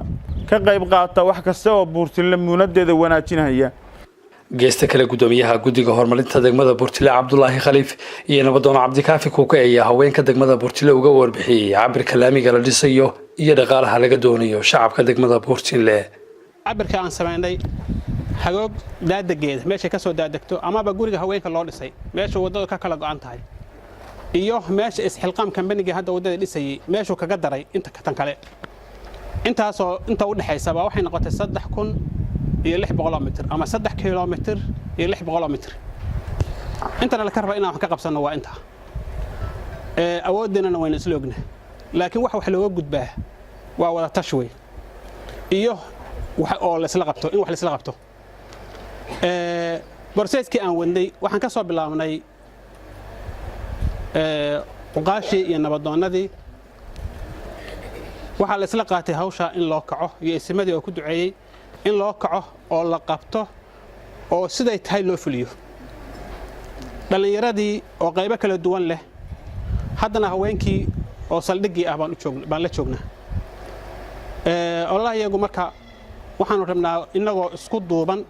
ka qayb qaata wax kasta oo Buurtile muunadeeda wanaajinaya geesta kale gudoomiyaha guddiga horumarinta degmada Buurtile Cabdullaahi Khaliif iyo nabadoon Cabdikaafi Kuuke ayaa haweenka degmada Buurtile uga warbixiyay cabirka laamiga la dhisayo iyo dhaqaalaha laga doonayo shacabka degmada Buurtile cabirka aan sameynay hagoog daadageeda meesha ka soo daadagto amaba guriga haweenka loo dhisay meesha wadada ka kala go'an tahay iyo meesha isxilqaam kambaniga hadda wadada dhisay meesha kaga daray inta ka tan kale intaasoo inta u dhaxaysa waxay noqotay 3600 mitir ama 3 kilomitir iyo 600 mitir intana la karba inaan wax ka qabsano waa inta awoodina wayna isla ogna laakiin wax looga gudbaa waa wada tashway iyo wax oo la isla qabto in wax la isla qabto borseeskii aan wadnay waxaan ka soo bilaabnay uqaashii iyo nabadoonnadii waxaa la isla qaatay hawsha in loo kaco iyo isimadii oo ku duceeyey in loo kaco oo la qabto oo siday tahay loo fuliyo dhallinyaradii oo qaybo kala duwan leh haddana haweenkii oo saldhiggii ah baan la joognaa ololaha iyagu marka waxaanu rabnaa innagoo isku duuban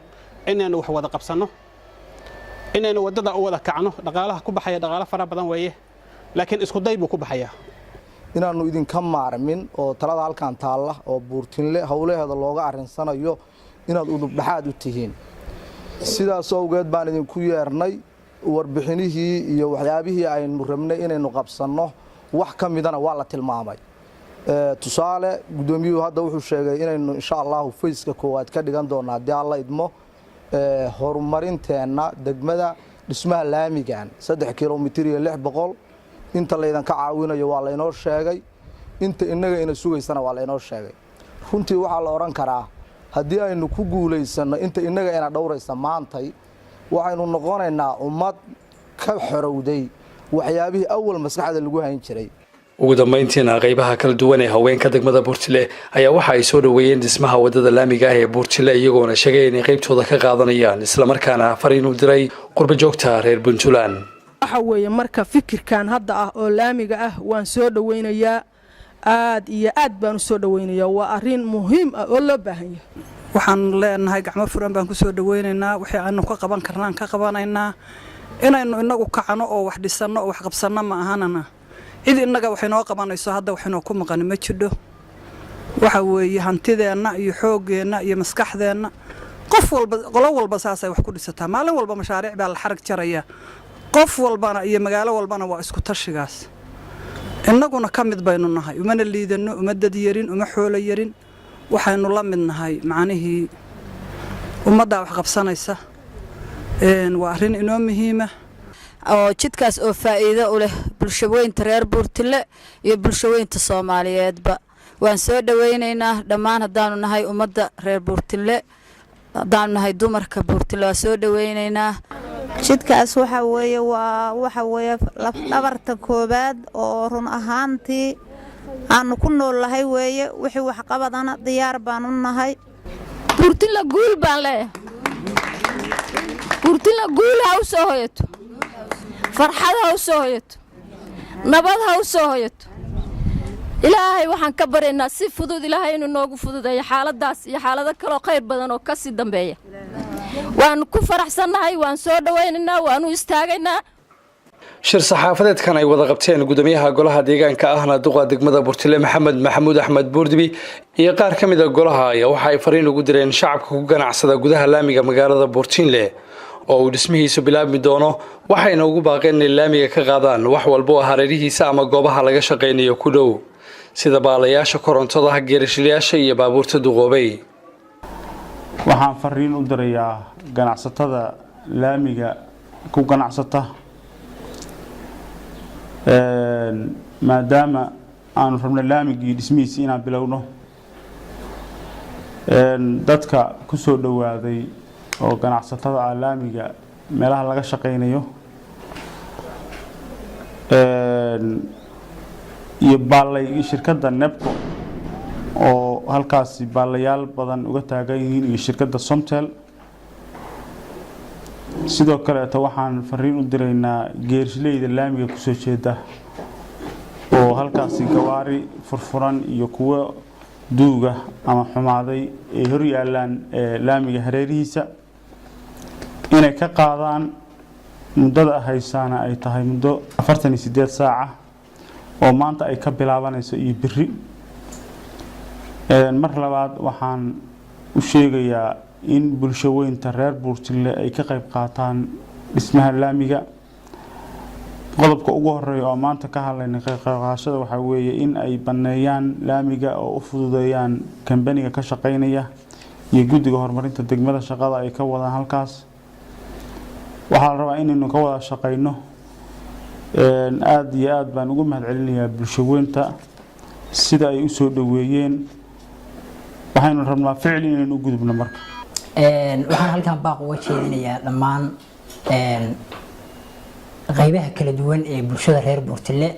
inaynu wax wada qabsanno inaynu waddada u wada kacno dhaqaalaha ku baxaya dhaqaalo fara badan weeye laakiin isku day buu ku baxayaa inaannu idinka maarmin oo talada halkan taalla oo buurtinle howlaheeda looga arrinsanayo inaad udubdhaxaad u tihiin sidaas awgeed baan idinku yeernay warbixinihii iyo waxyaabihii aynu rabnay inaynu qabsanno wax ka midana waa la tilmaamay tusaale gudoomiyuhu hadda wuxuu sheegay inaynu insha allahu fayska koowaad ka dhigan doonaa haddii alla idmo horumarinteenna degmada dhismaha laamigan 3 kilomitir iyo 600 inta laydanka caawinayo waa laynoo sheegay inta innaga ina sugaysana waa laynoo sheegay runtii waxaa la odhan karaa haddii aynu ku guulaysanno inta innaga ina dhowraysa maantay waxaynu noqonaynaa ummad ka xorowday waxyaabihii awal maskaxda lagu hayn jiray ugu dambeyntiina qaybaha kala duwan ee haweenka degmada Buurtile ayaa waxa ay soo dhaweeyeen dhismaha wadada laamiga ah ee Buurtile iyagoona sheegay inay qaybtooda ka qaadanayaan isla markaana fariin u diray qurba joogta reer Puntland waxa weeye marka fikirkan hadda ah oo laamiga ah waan soo dhaweynayaa aad iyo aad baan u soo dhaweynayaa waa arrin muhiim ah oo loo baahan yahay waxaan leenahay gacmo furan baan ku soo dhaweynaynaa wixii aanu ka qaban karnaan ka qabanaynaa inaynu inagu kacano oo wax dhisano oo wax qabsano ma ahanana cid inaga waxay noo qabanayso hadda waxaynu ku maqan ma jidho waxa weeye hantideena iyo xooggeena iyo maskaxdeena qof walba qolo walba saasay wax ku dhisataa maalin walba mashaariic baa la xarag jaraya qof walbana iyo magaalo walbana waa isku tashigaas innaguna ka mid baynu nahay umana liidano uma dad yarin uma xoolo yarin waxaynu la mid nahay macnihii ummadda wax qabsanaysa waa arrin inoo muhiima oo jidkaas oo faa'iido u leh bulshaweynta reer Buurtile iyo bulshaweynta Soomaaliyeedba waan soo dhaweynaynaa dhammaan haddaanu nahay ummadda reer Buurtile haddaanu nahay dumarka Buurtile waa soo dhaweynaynaa jidkaas waxa weeye dhabarta koobaad oo run ahaantii aanu ku noolahay weeye wixii wax qabadana diyaar baan u nahay Buurtile guul baan leeyahay Buurtile guul ha u soo hoyato farxad ha u soo hoyato nabad ha u soo hoyato ilaahay waxaan ka baryaynaa si fudud ilaahay inuu noogu fududeeyo xaaladaas iyo xaalado kale oo qayb badan oo ka sii dambeeya waan ku faraxsanahay waan soo dhaweynaynaa waan u istaagaynaa shir saxaafadeedkan ay wada qabteen gudoomiyaha golaha deegaanka ahna duqa degmada Buurtile Maxamed Maxamuud Axmed Buurdibi iyo qaar ka mid ah golaha ayaa waxa ay fariin ugu direen shacabka ku ganacsada gudaha laamiga magaalada Buurtile oo uu dhismihiisu bilaabmi doono waxayna ugu baaqeen in laamiga ka qaadaan wax walba oo hareerihiisa ama goobaha laga shaqeynayo ku dhow sida baalayaasha korontada geerishliyaasha iyo baabuurta duqoobay waxaan fariin u dirayaa ganacsatada laamiga ku ganacsata maadaama aanu rabno laamigii dhismihiisa inaan bilowno dadka ku soo dhawaaday oo ganacsatada ah laamiga meelaha laga shaqeynayo iyo baalay shirkadda Nebco oo halkaasi baalayaal badan uga taagan yihiin iyo shirkadda Somtel sidoo kale waxaan fariin u diraynaa geershileyda laamiga ku soo jeeda oo halkaasi gawaari furfuran iyo kuwa duuga ama xumaaday ay hor yaalaan laamiga hareerihiisa inay ka qaadaan muddada haysaana ay tahay muddo 48 saac oo maanta ay ka bilaabanayso iyo biri mar labaad waxaan u sheegayaa in bulshaweynta reer Buurtile ay ka qayb qaataan dhismaha laamiga qodobka ugu horeeya oo maanta ka hadlayna qayb qaadashada waxa weeye in ay baneeyaan laamiga oo u fududeeyaan kambaniga ka shaqeynaya iyo guddiga horumarinta degmada shaqada ay ka wadaan halkaas waxaa la rabaa inaynu ka wada shaqeyno aad iyo aad baan ugu mahadcelinayaa bulshaweynta sida ay u soo dhaweeyeen waxaynu rabnaa ficil inaynu u gudubno marka waxaan halkan baaq uga jeedinayaa dhammaan qaybaha kala duwan ee bulshada reer Buurtile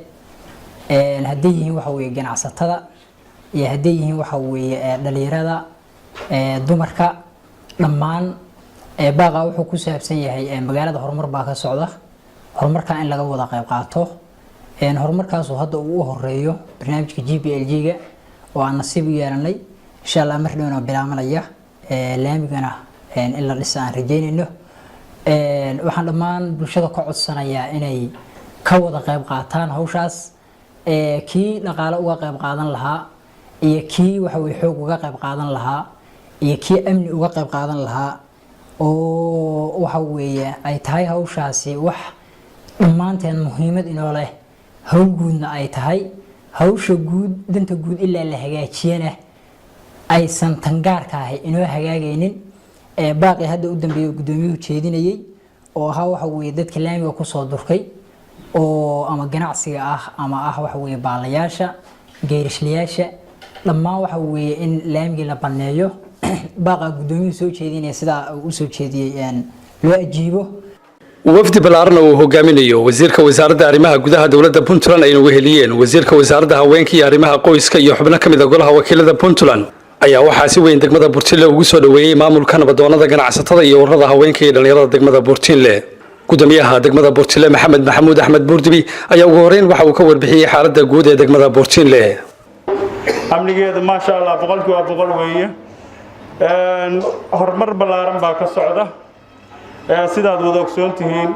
hadday yihiin waxa weeye ganacsatada iyo hadday yihiin waxa weeye dhalinyarada dumarka dhammaan baaqa wuxuu ku saabsan yahay magaalada horumar baa ka socda horumarka in laga wada qayb qaato horumarkaas oo hadda uu horeeyo barnaamijka GPLG-ga oo aan nasiib u yeelanay insha Allah mar dhowna bilaabanaya laamigana in la dhiso aan rajeynayno waxaan dhammaan bulshada ka codsanayaa inay ka wada qayb qaataan hawshaas kii dhaqaale uga qayb qaadan lahaa iyo kii waxa weeye xoog uga qayb qaadan lahaa iyo kii amni uga qayb qaadan lahaa oo waxa weeye ay tahay hawshaasi wax dhammaanteen muhiimad inoo leh hawl guudna ay tahay hawsha guud danta guud ilaa la hagaajiyana aysan tangaarka ahay inoo hagaagaynin baaqi hadda u dambeeyay gudoomiyuhu jeedinayay oo ahaa waxa weeye dadka laamiga ku soo durkay oo ama ganacsiga ah ama waxa weeye baalayaasha geerishliyaasha dhammaan waxa weeye in laamiga la baneeyo baaqa gudoomiyuhu soo jeedinaya sida uu soo jeediyay loo ajiibo wafdi balaaran oo hogaaminayo wasiirka wasaaradda arrimaha gudaha dawladda Puntland ay ugu heliyeen wasiirka wasaaradda haweenka iyo arrimaha qoyska iyo xubno kamid ah golaha wakiilada Puntland ayaa waxaa si weyn degmada Buurtile ugu soo dhaweeyay maamulka nabadoonada ganacsatada iyo ururada haweenka iyo dhalinyarada degmada Buurtile gudoomiyaha degmada Buurtile Maxamed Maxamuud Axmed Buurdibi ayaa ugu horeyn waxa uu ka warbixiyay xaaladda guud ee degmada Buurtile amnigeeda ma sha Allah boqol weeye horumar balaaran baa ka socda sidaad wada ogsoon tihiin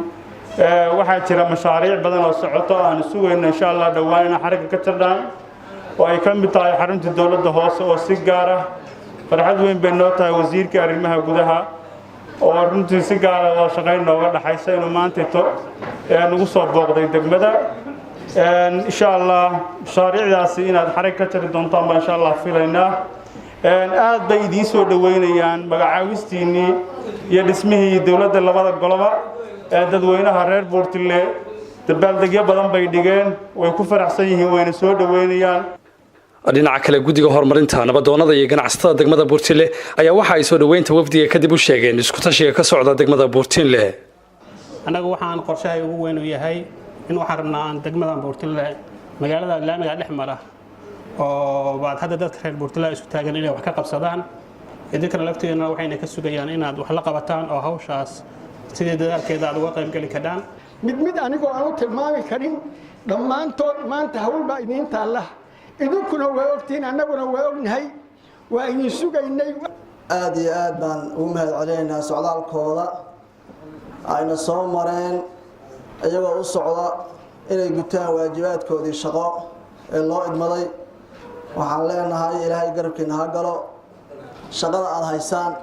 waxaa jira mashaariic badan oo socoto aan sugayno insha Allah dhawaan in xarigga ka tirdaan oo ay ka mid tahay xarunta dawladda hoose oo si gaar ah farxad weyn bay noo tahay wasiirka arrimaha gudaha oo runtii si gaar ah oo shaqayn nooga dhaxaysa inuu maanta nagu soo booqday degmada insha Allah mashaariicdaasi inaad xarig ka tiri doontaan baan insha Allah filaynaa aad bay idiin soo dhaweynayaan magacaawistiinii iyo dhismihii dawladda labada goloba dadweynaha reer Buurtile dabaaldegyo badan bay dhigeen way ku faraxsan yihiin wayna soo dhaweynayaan dhinaca kale guddiga horumarinta nabadoonada iyo ganacsatada degmada Buurtile ayaa waxa ay soo dhaweynta wafdiga kadib u sheegeen isku tashiga ka socda degmada Buurtile anagu waxaan qorshahay ugu weyn u yahay in waxaan rabnaa aan degmada Buurtile magaalada laamiga dhex mara oo baad hadda dadka reer Buurtile isku taagan inay wax ka qabsadaan idinka lafteena waxayna ka sugayaan inaad wax la qabataan oo hawshaas sidii dadaalkeeda aad uga qayb gali karaan mid anigoo aan u tilmaami karin dhammaantood maanta hawl baa idiin taalla idinkuna waa ogtiin annaguna waa ognahay waa idin sugaynay aad iyo aad baan ugu mahadcelinaynaa socdaalkooda ayna soo mareen iyagoo u socda inay gutaan waajibaadkoodii shaqo ee loo idmaday waxaan leenahay ilaahay garabkiina ha galo shaqada aad haysaan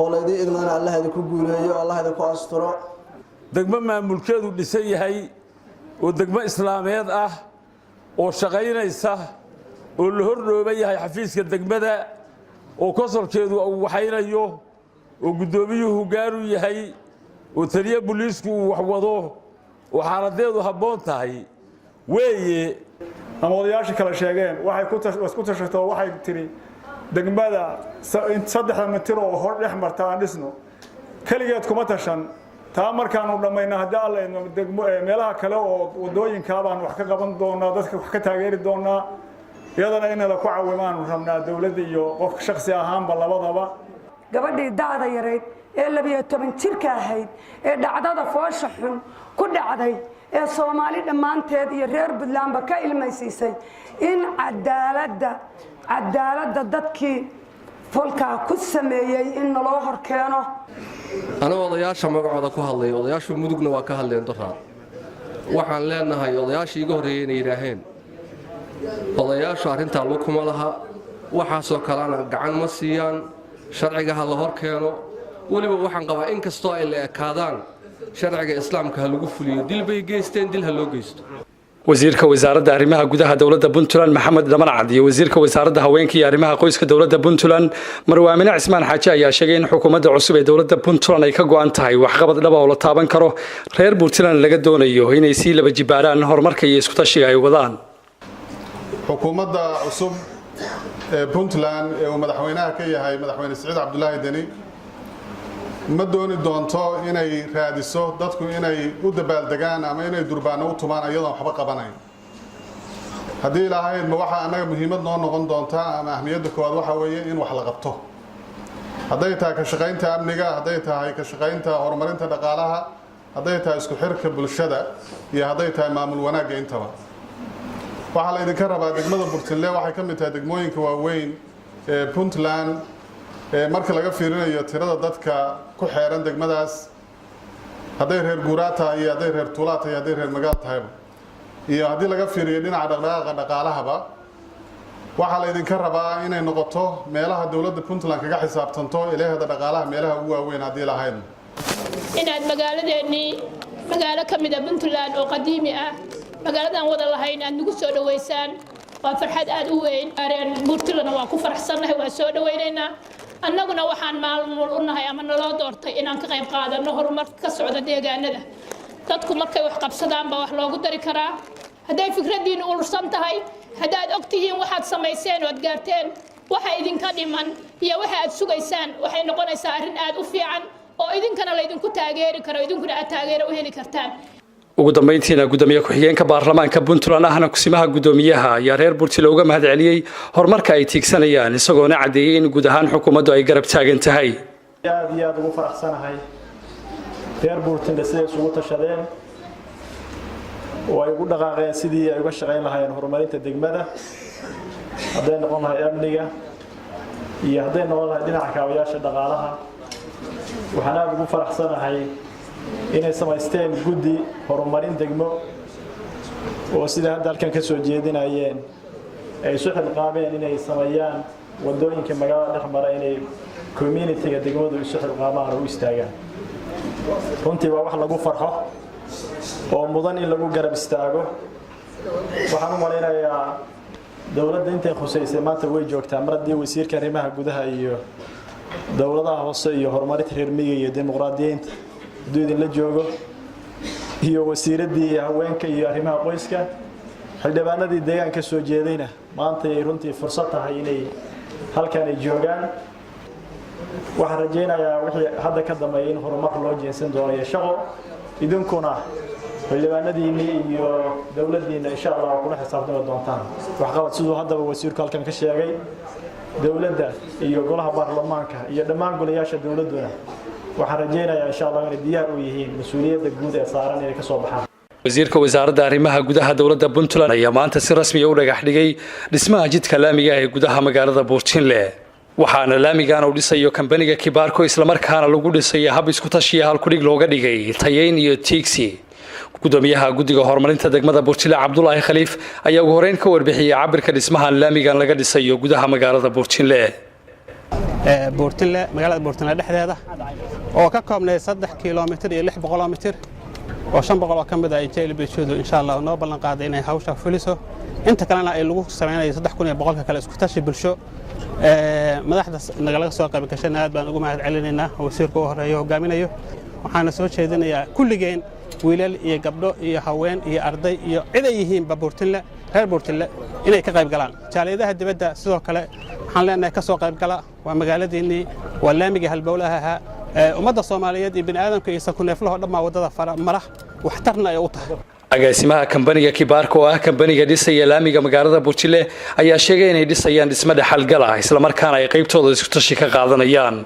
oo laydii idmadana Allah idinku guuleeyo Allah idinku asturo degmo maamulkeedu dhisan yahay oo degmo islaameed ah oo shaqaynaysa oo la hordhooban yahay xafiiska degmada oo konsolkeedu uu waxaynayo oo gudoomiyuhu gaar u yahay oo taliye booliisku uu wax wado oo xaaladeedu habboon tahay weeye ama odayaasha kala sheegeen waxay ku tashato waxay tiri degmada 3 mitir oo hor dhex marta aan dhisno kaligeed kuma tashan taa markaanu dhamayna hadii alla degmo meelaha kale oo wadooyinka baan wax ka qaban doonaa dadka wax ka taageeri doonaa iyadana inada ku caawimaan rabnaa dawladda iyo qof shakhsi ahaanba labadaba gabadhii daada yareed ee 12 jirka ahayd ee dhacdada foosha xun ku dhacday ee Soomaali dhamaanteed iyo reer Puntland ka ilmaysiisay in cadaaladda dadkii folka ku sameeyay in loo horkeeno ana odayaasha magacooda ku hadlay odayaashu mudugna waa ka hadleen doraa waxaan leenahay odayaashii iga horeeyay inay yiraahdeen odayaashu arrinta loo kuma laha waxa soo kalana gacan ma siiyaan sharciga ha la horkeeno waliba waxaan qabaa in kastoo ay la ekaadaan sharciga islaamka ha lagu fuliyo dil bay geysteen dil ha loo geysto wasiirka wasaaradda arrimaha gudaha dawladda Puntland Maxamed Dhamanacad iyo wasiirka wasaaradda haweenka iyo arrimaha qoyska dawladda Puntland Marwaamina Cismaan Xaaji ayaa sheegay in xukuumadda cusub ee dawladda Puntland ay ka go'an tahay waxqabad dhab ah oo la taaban karo reer Puntland laga doonayo inay si laba jibaaraan horumarka iyo isku tashiga ay wadaan xukuumadda cusub puntland ee uu madaxweynaha ka yahay madaxweyne siciid cabdulaahi deni ma dooni doonto inay raadiso dadku inay u dabaaldegaan ama inay durbaano u tumaan iyadoon waxba qabanayn haddii ilaahayd ma waxa annaga muhiimad noo noqon doontaa ama ahmiyadda koowaad waxa weeye in wax la qabto hadday tahay ka shaqaynta amniga hadday tahay ka shaqaynta horumarinta dhaqaalaha hadday tahay isku xirka bulshada iyo hadday tahay maamul wanaagga intaba waxaa la idinka rabaa degmada Burtinle waxay ka mid tahay degmooyinka waaweyn ee Puntland marka laga fiirinayo tirada dadka ku xeeran degmadaas hadday reer guuraata iyo hadday reer tuulaata iyo hadday reer magaal tahayba iyo haddii laga fiiriyo dhinaca dhaqdhaqaaqa dhaqaalahaba waxaa la idinka rabaa inay noqoto meelaha dowladda Puntland kaga xisaabtanto ilaahada dhaqaalaha meelaha ugu waaweyn haddii lahayn inaad magaaladeennii magaalo ka mid ah Puntland oo qadiimi ah magaaladan wada lahayn aad nagu soo dhaweysaan waa farxad aad u weyn reer Puntland waa ku faraxsanahay waa soo dhaweynaynaa annaguna waxaan maalmood u nahay ama naloo doortay inaan ka qayb qaadano horumarka ka socda deegaanada dadku markay wax qabsadaan baa wax loogu dari karaa hadday fikradiina urursan tahay haddaad ogtihiin waxaad samayseen oo aad gaarteen waxa idinka dhiman iyo waxa aad sugaysaan waxay noqonaysaa arrin aad u fiican oo idinkana la idinku taageeri karo idinkuna aad taageero u heli kartaan ugu dambeyntiina gudoomiye ku-xigeenka baarlamaanka Puntland ahna kusimaha gudoomiyaha ayaa reer Burtinle uga mahadceliyay horumarka ay tiigsanayaan isagoona cadeeyay in guud ahaan xukuumaddu ay garab taagan tahay aad iyo aad ugu faraxsanahay reer Burtinle siday isugu tashadeen oo ay ugu dhaqaaqeen sidii ay uga shaqayn lahaayeen horumarinta degmada hadday noqon lahayd amniga iyo hadday noqon lahayd dhinaca kaabayaasha dhaqaalaha waxaan aad ugu faraxsanahay inay samaysteen guddi horumarin degmo oo sida hadda halkan ka soo jeedinayeen ay isu xilqaameen inay sameeyaan wadooyinka magaalada dhex mara inay community-ga degmadu isu xilqaamaan oo u istaagaan runtii waa wax lagu farxo oo mudan in lagu garab istaago waxaan u malaynayaa dowladda intay khuseysay maanta way joogtaa mar haddii wasiirka arrimaha gudaha iyo dowladaha hoose iyo horumarinta reer miyiga iyo dimuqraadiyiinta hadduu idinla joogo iyo wasiiraddii haweenka iyo arrimaha qoyska xildhibaanadii deegaanka soo jeedayna maanta ay runtii fursad tahay inay halkan ay joogaan waxaan rajaynayaa wixii hadda ka dambeeya in horumar loo jeensan doono iyo shaqo idinkuna xildhibaanadiinni iyo dowladdiinna insha allah kula xisaabtami doontaan waxqabad siduu haddaba wasiirku halkan ka sheegay dowladda iyo golaha baarlamaanka iyo dhammaan golayaasha dowladduna waxaan rajaynayaa insha allah inay diyaar u yihiin mas'uuliyadda guud ee saaran inay ka soo baxaan wasiirka wasaaradda arrimaha gudaha dowladda Puntland ayaa maanta si rasmi ah u dhagax dhigay dhismaha jidka laamiga ee gudaha magaalada Burtinle waxaana laamigan uu dhisayo kambaniga Kibaarko isla markaana lagu dhisay hab isku tashiya hal ku dhig looga dhigay tayeyn iyo tiigsi gudoomiyaha guddiga horumarinta degmada Burtinle Cabdullaahi Khaliif ayaa ugu horeyn ka warbixiyay cabirka dhismaha laamigan laga dhisayo gudaha magaalada Burtinle Burtinle magaalada Burtinle dhexdeeda oo ka koobnay 3 kiiloomitir iyo 600 mitir oo 500 oo kamid ah JLBshoodu insha Allah noo ballan qaaday inay hawsha fuliso inta kalena ay lagu sameeyay 3,100 kale isku tashi bulsho madaxda nagala soo qayb gashay aad baan ugu mahadcelinaynaa wasiirka u horeeyo hogaaminayo waxaana soo jeedinayaa kulligeen wiilal iyo gabdho iyo haween iyo arday iyo cid ay yihiin Burtinle reer Burtinle inay ka qayb galaan jaaliyadaha dibadda sidoo kale waxaan leenahay ka soo qayb gala waa magaaladiinii waa laamiga halbowlaha ummadda Soomaaliyeed iyo bini'aadamka iyo sakuneeflaha dhammaan wadada mara waxtarna ay u tahay agaasimaha kambaniga Kibaarko oo ah kambaniga dhisaya laamiga magaalada Burtinle ayaa sheegay inay dhisayaan dhismo dhaxalgal ah isla markaana ay qaybtooda isku tashi ka qaadanayaan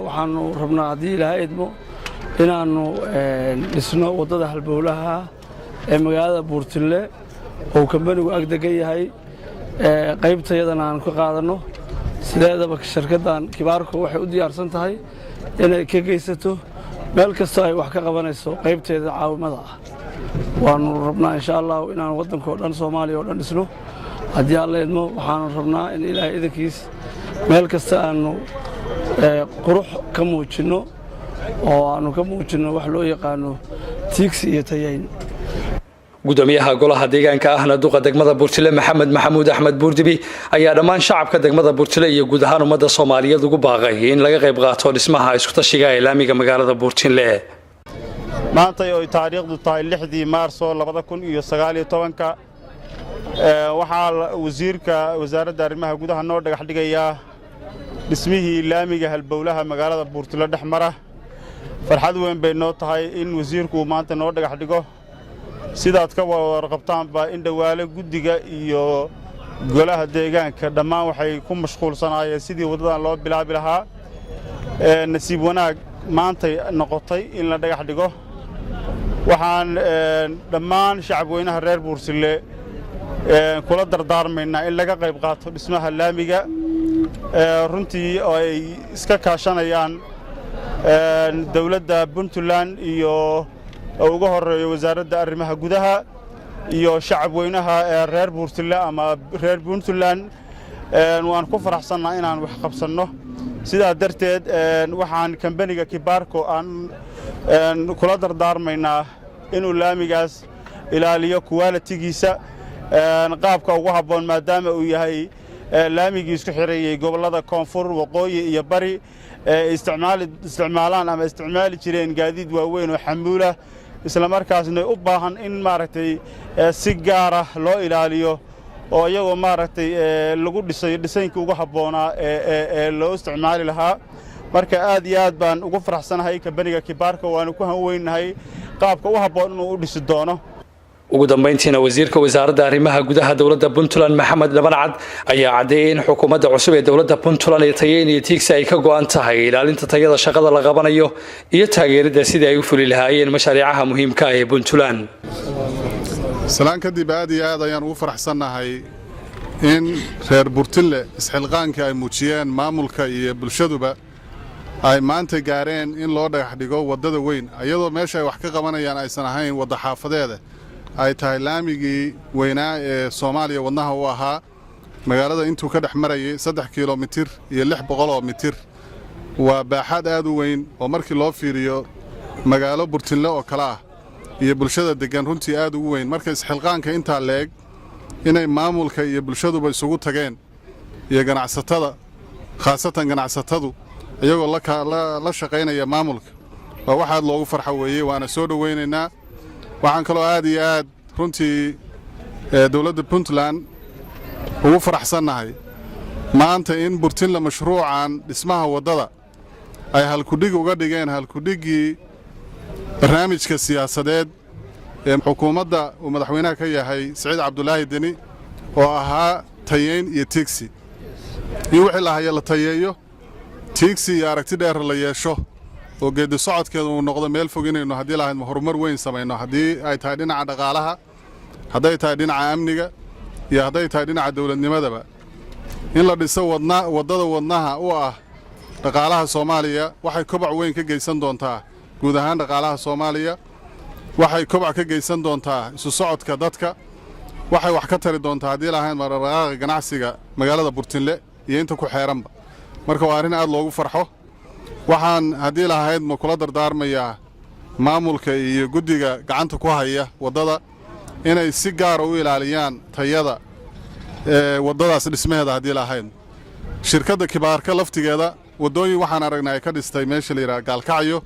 waxaanu rabnaa haddii ilaahay idmo inaanu dhisno wadada halbowlaha ee magaalada Burtinle oo kambanigu ag degan yahay qaybtayadana aan ka qaadano sideedaba shirkaddan Kibaarko waxay u diyaarsan tahay inay ka geysato meel kasta ay wax ka qabanayso qaybteeda caawimada ah waanu rabnaa insha Allah inaan wadanka oo dhan Soomaaliya oo dhan dhisno haddii alla idmo waxaanu rabnaa in ilaahay idinkiis meel kasta aanu qurux ka muujino oo aanu ka muujino wax loo yaqaano tiigsi iyo tayeyn gudoomiyaha golaha deegaanka ahna duqa degmada Burtinle Maxamed Maxamuud Axmed Buurdibi ayaa dhammaan shacabka degmada Burtinle iyo guud ahaan ummadda Soomaaliyeed ugu baaqay in laga qayb qaato dhismaha isku tashiga ee laamiga magaalada Burtinle maanta ay taariikhdu tahay 6 Maarso 2019 waxaa wasiirka wasaaradda arrimaha gudaha noo dhagax dhigayaa dhismihii laamiga halbowlaha magaalada Buurtile dhex mara farxad weyn bay noo tahay in wasiirku maanta noo dhagax dhigo sidaad ka warqabtaanba in dhawaale guddiga iyo golaha deegaanka dhammaan waxay ku mashquulsanaayeen sidii wadadan loo bilaabi lahaa nasiib wanaag maantay noqotay in la dhagax dhigo waxaan dhammaan shacabweynaha reer Buurtile kula dardaarmaynaa in laga qayb qaato dhismaha laamiga runtii oo ay iska kaashanayaan dawladda Puntland iyo ugu horeeyo wasaaradda arrimaha gudaha iyo shacabweynaha reer Buurtile ama reer Puntland waan ku faraxsanahay inaan wax qabsanno sidaa darteed waxaan kambaniga Kibarko aan kula dardaarmaynaa inuu laamigaas ilaaliyo quality-giisa qaabka ugu habboon maadaama uu yahay laamigii isku xirayay gobolada koonfur waqooyi iyo bari isticmaalaan ama isticmaali jireen gaadiid waaweyn oo xamuula isla markaasna u baahan in maaragtay si gaar ah loo ilaaliyo oo iyagoo maaragtay lagu dhisay dhisaynkii ugu habboonaa ee loo isticmaali lahaa marka aad iyo aad baan ugu faraxsanahay kambaniga Kibarko waana ku hanweynahay qaabka u habboon inuu u dhisi doono ugu dambeyntiina wasiirka wasaaradda arrimaha gudaha dawladda Puntland Maxamed Dhabancad ayaa cadeeyay in xukuumadda cusub ee dawladda Puntland ay tayeyn iyo tiigsi ay ka go'an tahay ilaalinta tayada shaqada la qabanayo iyo taageerida sidii ay u fuli lahaayeen mashaariicaha muhiimka ah ee Puntland salaan kadib aad iyo aad ayaan ugu faraxsanahay in reer Buurtile isxilqaanka ay muujiyeen maamulka iyo bulshaduba ay maanta gaareen in loo dhagax dhigo wadada weyn ayadoo meesha ay wax ka qabanayaan aysan ahayn wada xaafadeeda ay tahay laamigii weynaa ee Soomaaliya wadnaha u ahaa magaalada intuu ka dhex marayay 3 kiiloomitir iyo 600 mitir waa baaxad aad u weyn oo markii loo fiiriyo magaalo Buurtile oo kala ah iyo bulshada degan runtii aad ugu weyn marka isxilqaanka inta leeg inay maamulka iyo bulshaduba isugu tageen iyo ganacsatada khaasatan ganacsatadu iyagoo la shaqeynaya maamulka waa wax aad loogu farxo weeyay waana soo dhaweynaynaa waxaan kaloo aad iyo aad runtii dawladda Puntland ugu faraxsanahay maanta in Buurtile mashruucan dhismaha wadada ay halkudhig uga dhigeen halkudhigii barnaamijka siyaasadeed ee xukuumadda uu madaxweynaha ka yahay Saciid Cabdulaahi Deni oo ahaa tayeyn iyo tiigsi in wixii la hayo la tayeeyo tiigsi iyo aragti dheer la yeesho oo geedi socodkeedu uu noqdo meel fog inaynu haddii lahayd horumar weyn samayno haddii ay tahay dhinaca dhaqaalaha hadday tahay dhinaca amniga iyo hadday tahay dhinaca dawladnimadaba in la dhiso wadada wadnaha u ah dhaqaalaha Soomaaliya waxay kobac weyn ka geysan doontaa guud ahaan dhaqaalaha Soomaaliya waxay kobac ka geysan doontaa isu socodka dadka waxay wax ka tari doontaa haddii lahayd mararaaqa ganacsiga magaalada Buurtile iyo inta ku xeeranba marka waa arrin aad loogu farxo waxaan haddii lahayd ma kula dardaarmayaa maamulka iyo guddiga gacanta ku haya wadada inay si gaar u ilaaliyaan tayada wadadaas dhismaheeda haddii lahayd shirkadda Kibarko laftigeeda wadooyin waxaan aragnay ay ka dhistay meesha la yiraahdo Gaalkacyo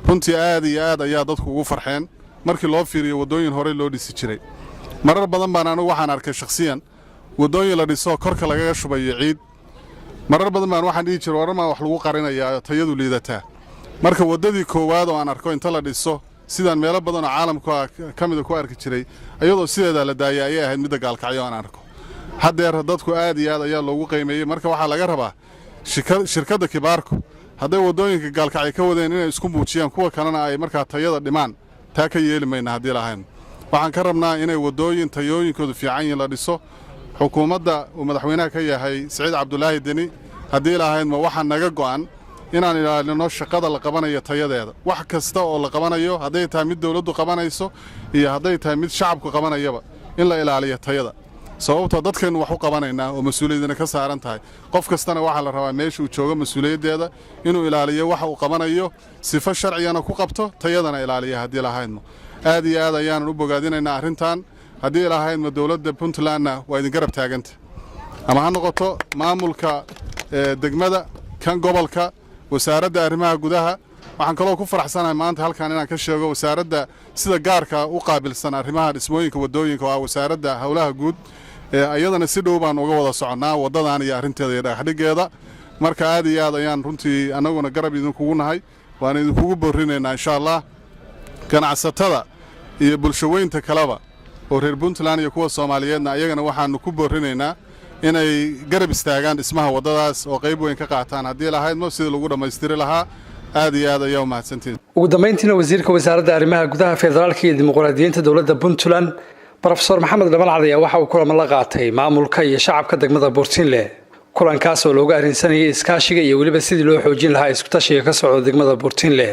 runtii aad iyo aad ayaa dadku ugu farxeen markii loo fiiriyo wadooyin hore loo dhisi jiray marar badan baan anigu waxaan arkay shakhsiyan wadooyin la dhiso korka lagaga shubayo ciid marar badan baan waxaan dhihi jiray warama wax lagu qarinayaa tayadu liidataa marka wadadii koowaad oo aan arko inta la dhiso sidaan meelo badan oo caalamka ka mid ku arki jiray ayadoo sideeda la daayay ay ahayd mid Gaalkacyo aan arko haddeer dadku aad iyo aad ayaa loogu qiimeeyay marka waxa laga rabaa shirkadda Kibarko hadday wadooyinka Gaalkacyo ka wadeen inay isku muujiyaan kuwa kalena ay markaa tayada dhimaan taa ka yeeli mayna haddii lahayn waxaan ka rabnaa inay wadooyin tayooyinkoodu fiican yihiin la dhiso xukuumadda uu madaxweynaha ka yahay Saciid Cabdulaahi Deni haddii lahayn ma waxa naga go'an inaan ilaalino shaqada la qabanayo tayadeeda wax kasta oo la qabanayo hadday tahay mid dawladdu qabanayso iyo hadday tahay mid shacabku qabanayaba in la ilaaliyo tayada sababtoo dadkeenu wax u qabanaynaa oo mas'uuliyadna ka saaran tahay qof kastana waxa la rabaa meesha uu joogo mas'uuliyadeeda inuu ilaaliyo waxa uu qabanayo sifo sharciyana ku qabto tayadana ilaaliyo haddii lahayn aad iyo aad ayaan u bogaadinaynaa arrintan haddii lahayn ma dawladda Puntlandna waa idin garab taaganta ama ha noqoto maamulka degmada kan gobolka wasaaradda arrimaha gudaha waxaan kaloo ku faraxsanahay maanta halkan inaan ka sheego wasaaradda sida gaarka u qaabilsan arrimaha dhismooyinka wadooyinka oo ah wasaaradda howlaha guud ayadana si dhow baan uga wada soconaa wadadan iyo arrinteeda iyo dhagaxdhigeeda marka aad iyo aad ayaan runtii annaguna garab idinkugu nahay waan idinkugu boorinaynaa insha allah ganacsatada iyo bulshaweynta kaleba oo reer Puntland iyo kuwa Soomaaliyeedna ayagana waxaanu ku boorinaynaa inay garab istaagaan dhismaha wadadaas oo qayb weyn ka qaataan haddii lahaydmo sida lagu dhammaystiri lahaa aad iyo aad ayaa u mahadsantihiin ugu dambeyntiina wasiirka wasaaradda arrimaha gudaha federaalka iyo dimuqraadiyiinta dowladda Puntland Professor Maxamed Dhabalcad ayaa waxa uu kulamo la qaatay maamulka iyo shacabka degmada Buurtinle kulankaas oo looga arrinsanayay iskaashiga iyo weliba sidii loo xoojin lahaa isku tashiga ka socda degmada Buurtinle